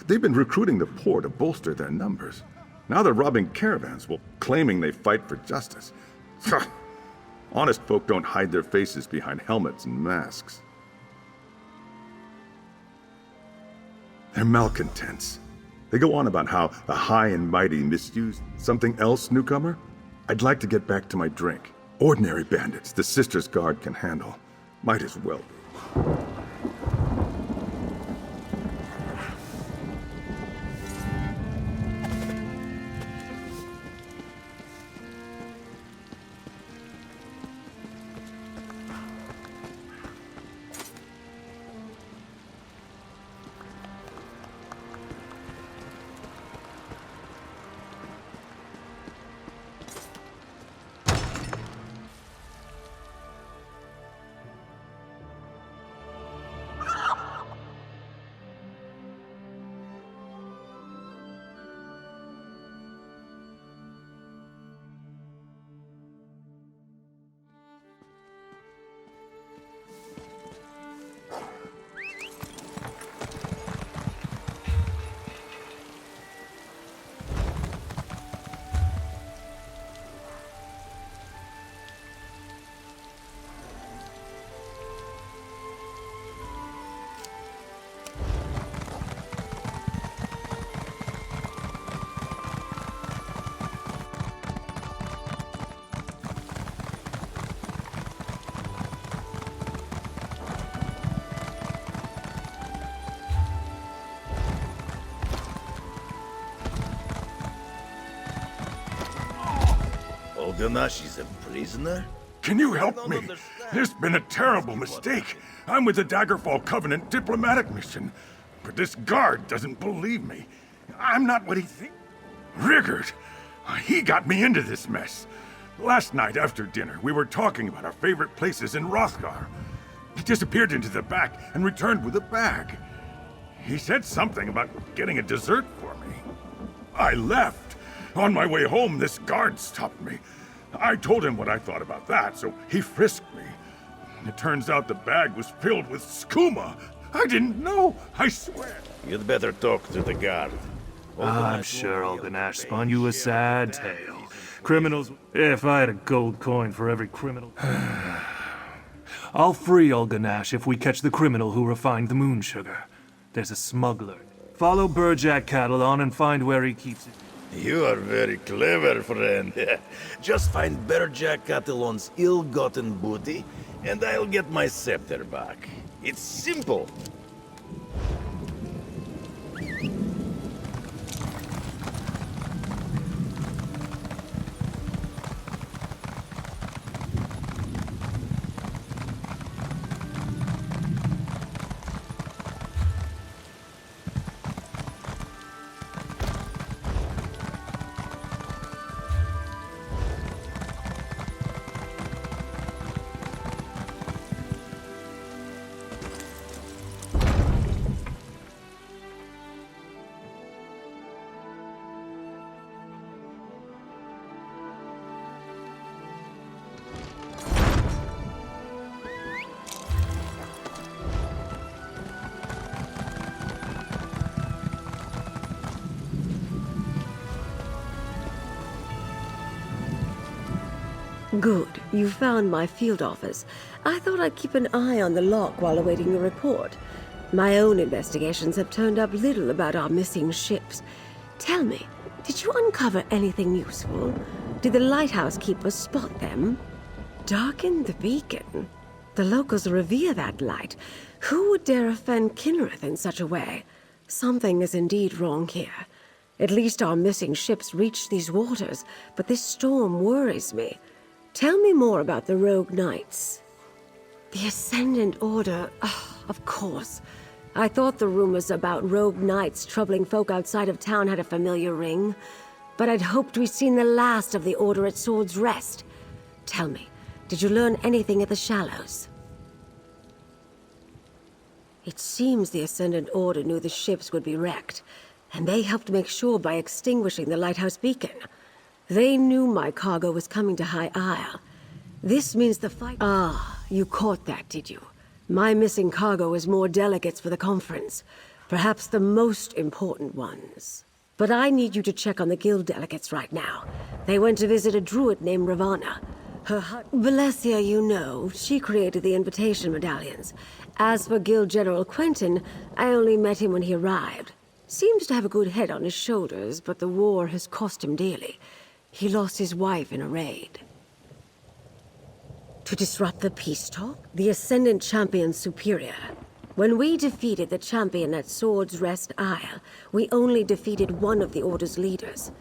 They've been recruiting the poor to bolster their numbers. Now they're robbing caravans while claiming they fight for justice. Honest folk don't hide their faces behind helmets and masks. They're malcontents. They go on about how the high and mighty misused something else, newcomer? I'd like to get back to my drink. Ordinary bandits the Sisters Guard can handle. Might as well be. Ganache is a prisoner? Can you help me? There's been a terrible mistake. I'm with the Daggerfall Covenant diplomatic mission. But this guard doesn't believe me. I'm not what he thinks. Rigard! He got me into this mess. Last night after dinner, we were talking about our favorite places in Rothgar. He disappeared into the back and returned with a bag. He said something about getting a dessert for me. I left. On my way home, this guard stopped me. I told him what I thought about that, so he frisked me. It turns out the bag was filled with skooma. I didn't know, I swear. You'd better talk to the guard. I'm sure old Ganache spun you a sad tale. Criminals... If I had a gold coin for every criminal... I'll free old Ganache if we catch the criminal who refined the moon sugar. There's a smuggler. Follow Burjack Catalan and find where he keeps it. You are very clever, friend. Just find Burjack Catalan's ill-gotten booty, and I'll get my scepter back. It's simple. Good. You found my field office. I thought I'd keep an eye on the lock while awaiting your report. My own investigations have turned up little about our missing ships. Tell me, did you uncover anything useful? Did the lighthouse keeper spot them? Darken the beacon? The locals revere that light. Who would dare offend Kinnereth in such a way? Something is indeed wrong here. At least our missing ships reached these waters, but this storm worries me. Tell me more about the Rogue Knights. The Ascendant Order, of course. I thought the rumors about Rogue Knights troubling folk outside of town had a familiar ring, but I'd hoped we'd seen the last of the Order at Sword's Rest. Tell me, did you learn anything at the Shallows? It seems the Ascendant Order knew the ships would be wrecked, and they helped make sure by extinguishing the lighthouse beacon. They knew my cargo was coming to High Isle. This means the fight— Ah, you caught that, did you? My missing cargo is more delegates for the conference. Perhaps the most important ones. But I need you to check on the guild delegates right now. They went to visit a druid named Ravana. Her Valesia, you know, she created the invitation medallions. As for Guild General Quentin, I only met him when he arrived. Seems to have a good head on his shoulders, but the war has cost him dearly. He lost his wife in a raid. To disrupt the peace talk? The Ascendant Champion's superior. When we defeated the champion at Sword's Rest Isle, we only defeated one of the Order's leaders.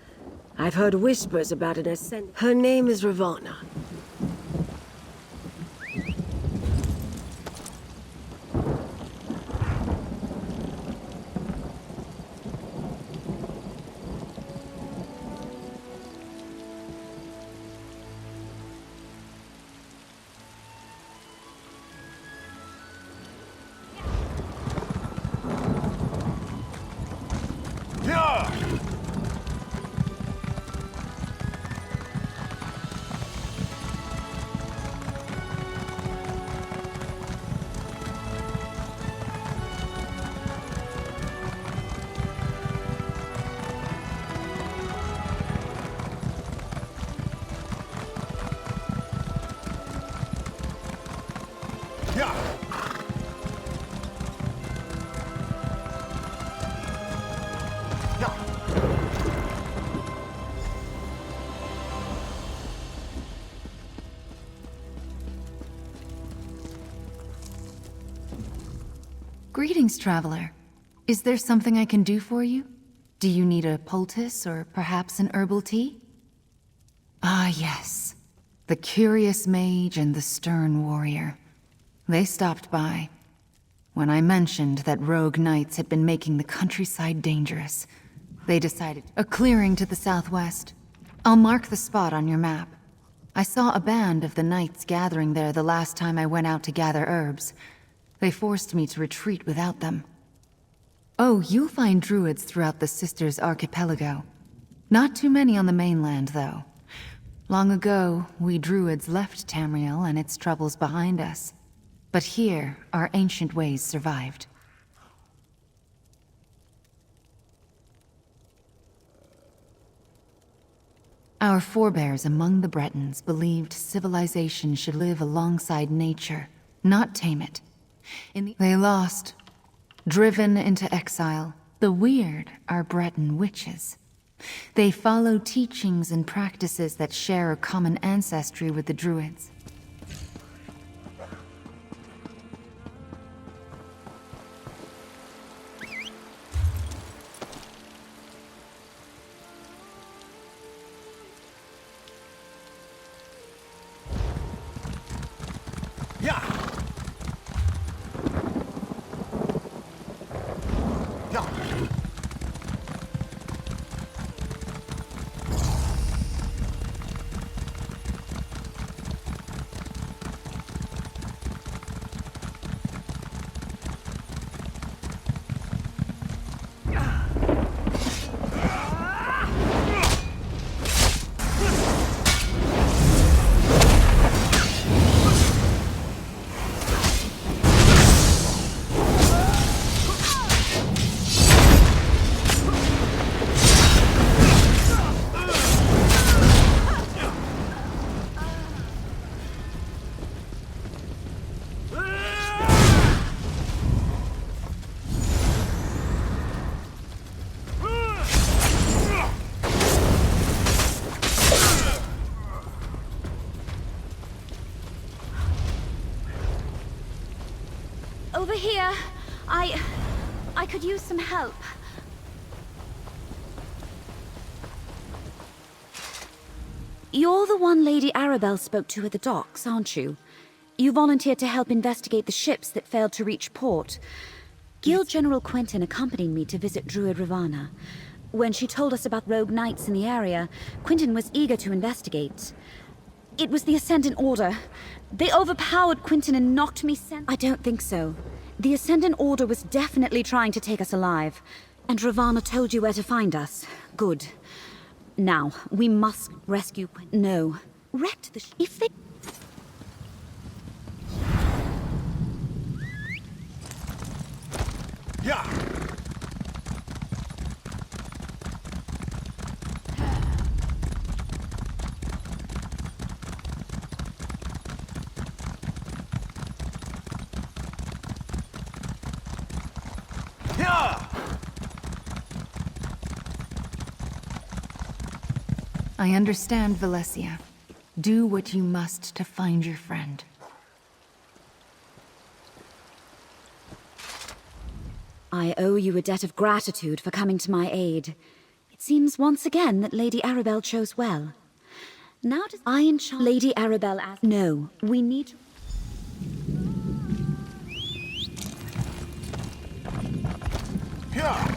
I've heard whispers about an Ascendant. Her name is Ravana. Greetings, traveler. Is there something I can do for you? Do you need a poultice or perhaps an herbal tea? Ah, yes. The curious mage and the stern warrior. They stopped by. When I mentioned that rogue knights had been making the countryside dangerous, they decided a clearing to the southwest. I'll mark the spot on your map. I saw a band of the knights gathering there the last time I went out to gather herbs. They forced me to retreat without them. Oh, you'll find druids throughout the Sisters Archipelago. Not too many on the mainland, though. Long ago, we druids left Tamriel and its troubles behind us. But here, our ancient ways survived. Our forebears among the Bretons believed civilization should live alongside nature, not tame it. They lost. Driven into exile, the weird are Breton witches. They follow teachings and practices that share a common ancestry with the druids. Over here. I could use some help. You're the one Lady Arabelle spoke to at the docks, aren't you? You volunteered to help investigate the ships that failed to reach port. Guild General Quentin accompanied me to visit Druid Ravana. When she told us about rogue knights in the area, Quentin was eager to investigate. It was the Ascendant Order. They overpowered Quentin and knocked me I don't think so. The Ascendant Order was definitely trying to take us alive. And Ravana told you where to find us. Good. Now, we must rescue Quentin. No. Wrecked the if they... Yeah! I understand, Valencia. Do what you must to find your friend. I owe you a debt of gratitude for coming to my aid. It seems once again that Lady Arabelle chose well. Now does I enchant Lady Arabelle as... No, we need... Yeah!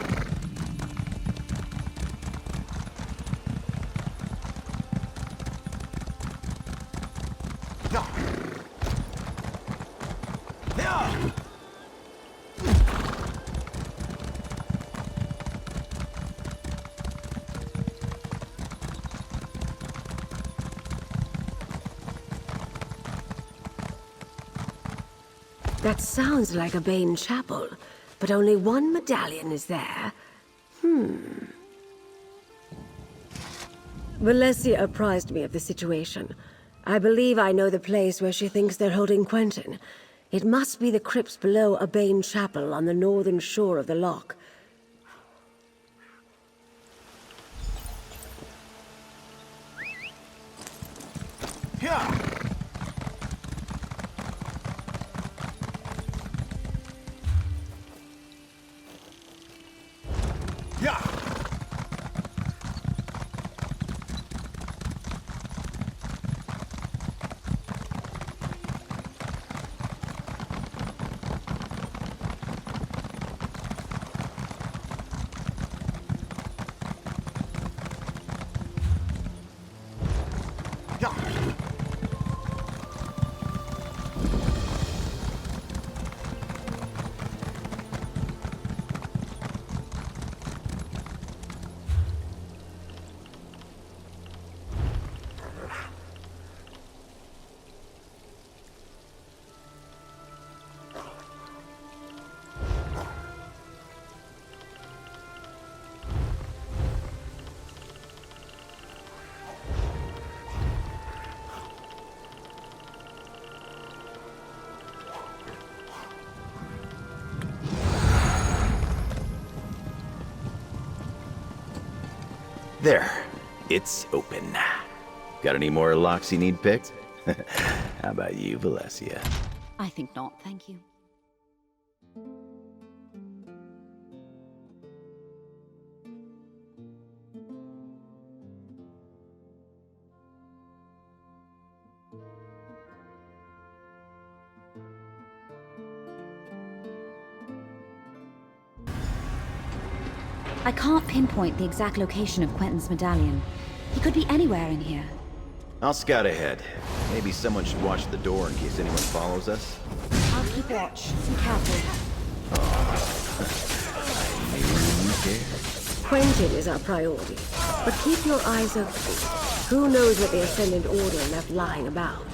That sounds like a Bane chapel, but only one medallion is there. Valencia apprised me of the situation. I believe I know the place where she thinks they're holding Quentin. It must be the crypts below a Bane chapel on the northern shore of the loch. Yeah! Yeah! There. It's open. Got any more locks you need picked? How about you, Valencia? I think not, thank you. I can't pinpoint the exact location of Quentin's medallion. He could be anywhere in here. I'll scout ahead. Maybe someone should watch the door in case anyone follows us. I'll keep watch. Be careful. Quentin is our priority, but keep your eyes open. Who knows what the Ascendant Order left lying about?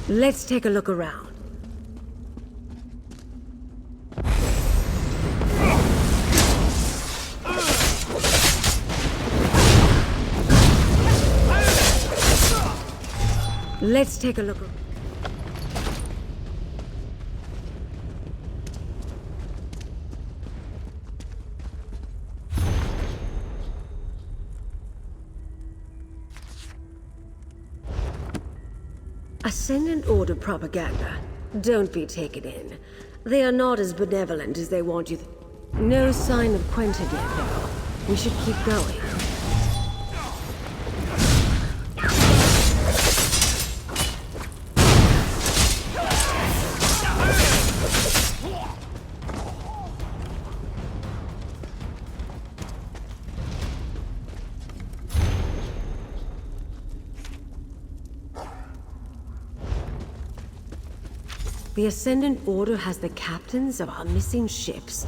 Let's take a look around. Let's take a look. Ascendant Order propaganda. Don't be taken in. They are not as benevolent as they want you. No sign of Quentin yet, though. We should keep going. The Ascendant Order has the captains of our missing ships.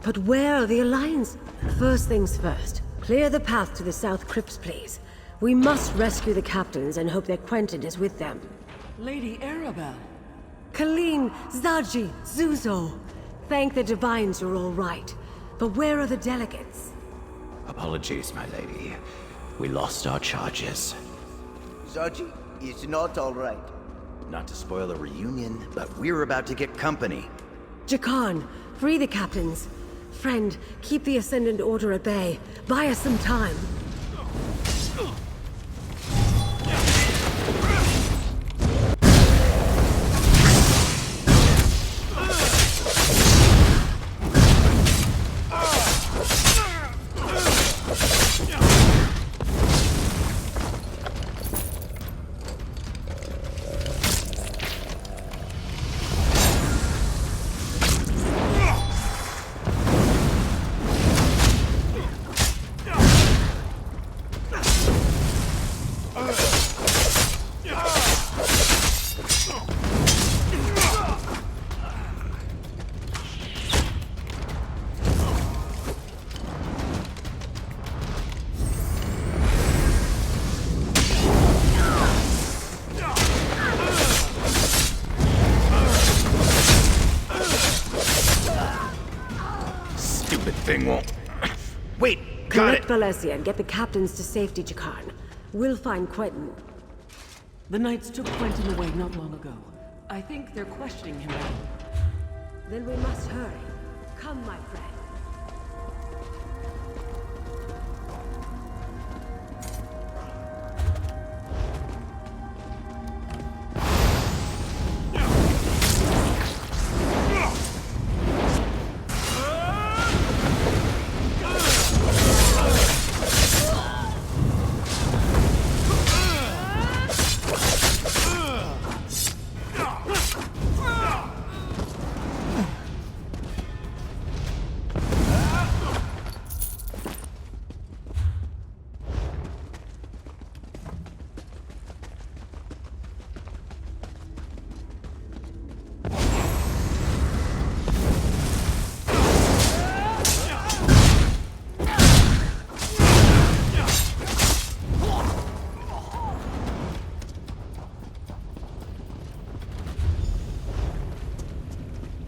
But where are the Alliance? First things first. Clear the path to the South Crypts, please. We must rescue the captains and hope that Quentin is with them. Lady Arabelle. Colleen, Zaji, Zuzo. Thank the Divines you're all right. But where are the delegates? Apologies, my lady. We lost our charges. Zaji is not all right. Not to spoil the reunion, but we're about to get company. Jakan, free the captains. Friend, keep the Ascendant Order at bay. Buy us some time. Thing won't... Wait, got it! Collect Valencia and get the captains to safety, Jakan. We'll find Quentin. The Knights took Quentin away not long ago. I think they're questioning him now. Then we must hurry. Come, my friend.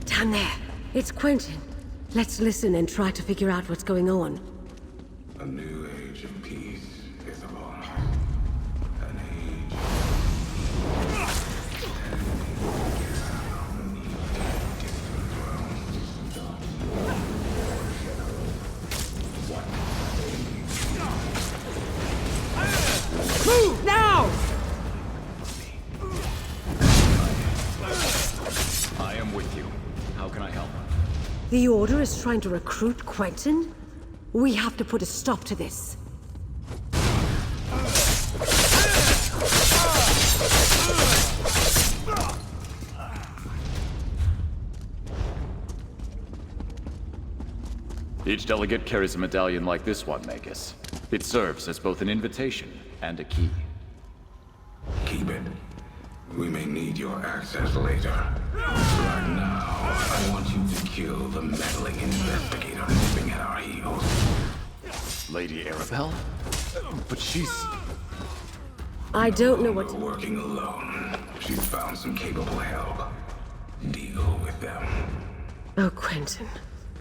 Down there. It's Quentin. Let's listen and try to figure out what's going on. A new age of peace is upon us. An age Move now! I am with you. How can I help? The Order is trying to recruit Quentin? We have to put a stop to this. Each delegate carries a medallion like this one, Magus. It serves as both an invitation and a key. Keep it. We may need your access later. Right now, I want you to kill the meddling investigator nipping at our heels. Lady Arabelle? But she's... I don't know what to... Working alone. She's found some capable help. Deal with them. Oh, Quentin.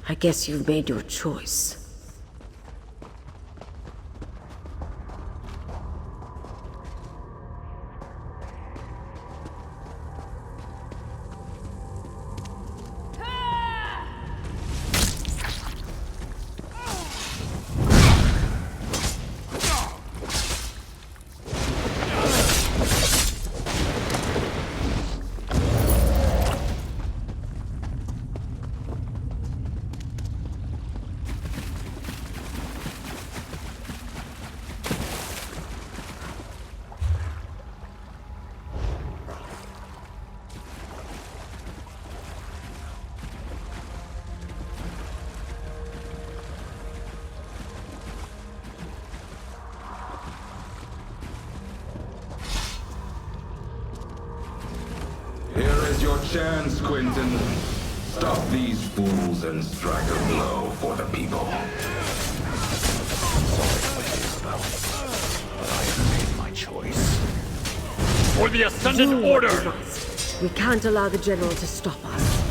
I guess you've made your choice. chance, Quentin. Stop these fools and strike a blow for the people. My choice. For the Ascendant Order! We can't allow the General to stop us.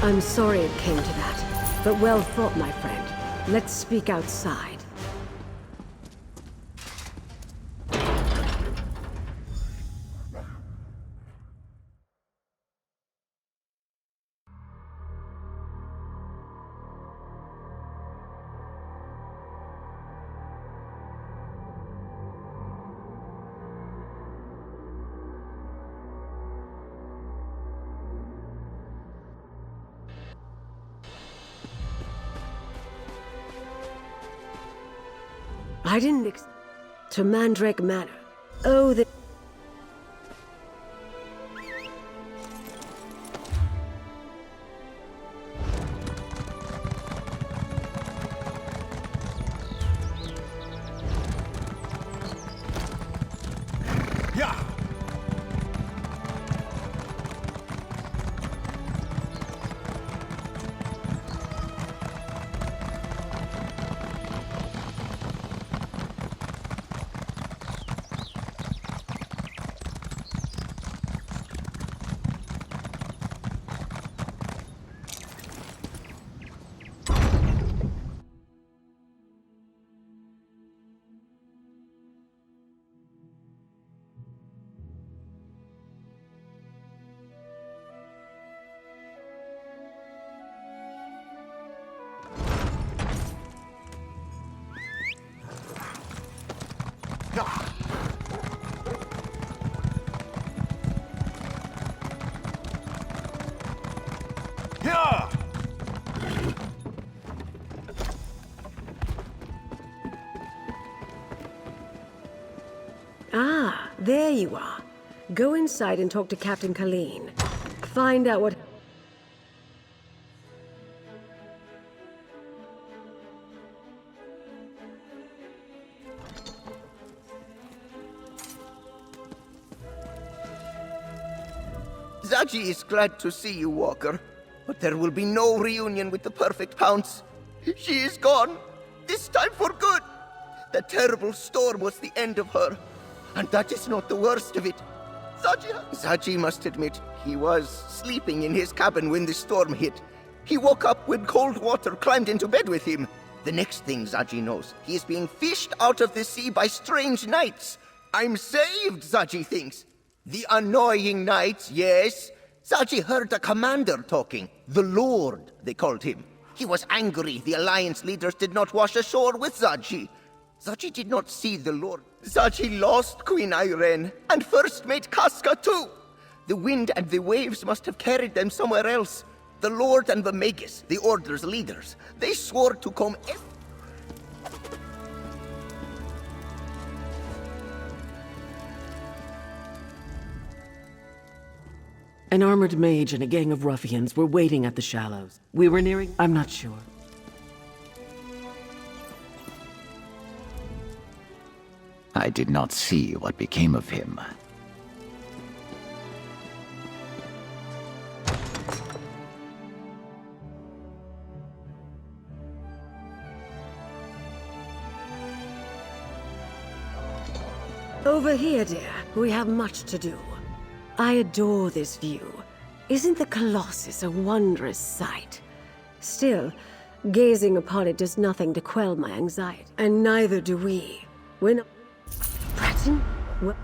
I'm sorry it came to that, but well thought, my friend. Let's speak outside. I didn't to Mandrake Manor. Oh, the... Yeah! Ah, there you are. Go inside and talk to Captain Colleen. Find out what... Zaji is glad to see you, Walker. But there will be no reunion with the Perfect Pounce. She is gone. This time for good. The storm was the end of her. And that is not the worst of it. Zaji must admit, he was sleeping in his cabin when the storm hit. He woke up when cold water climbed into bed with him. The next thing Zaji knows, he is being fished out of the sea by strange knights. I'm saved, Zaji thinks. The annoying knights, yes. Zaji heard the commander talking. The Lord, they called him. He was angry the Alliance leaders did not wash ashore with Zaji. Zaji did not see the Lord. Zaji lost Queen Irene, and First Mate Casca too. The wind and the waves must have carried them somewhere else. The Lord and the Magus, the Order's leaders, they swore to come An armored mage and a gang of ruffians were waiting at the shallows. We were nearing... I'm not sure. I did not see what became of him. Over here, dear. We have much to do. I adore this view. Isn't the Colossus a wondrous sight? Still, gazing upon it does nothing to quell my anxiety. And neither do we. When... Breton? What?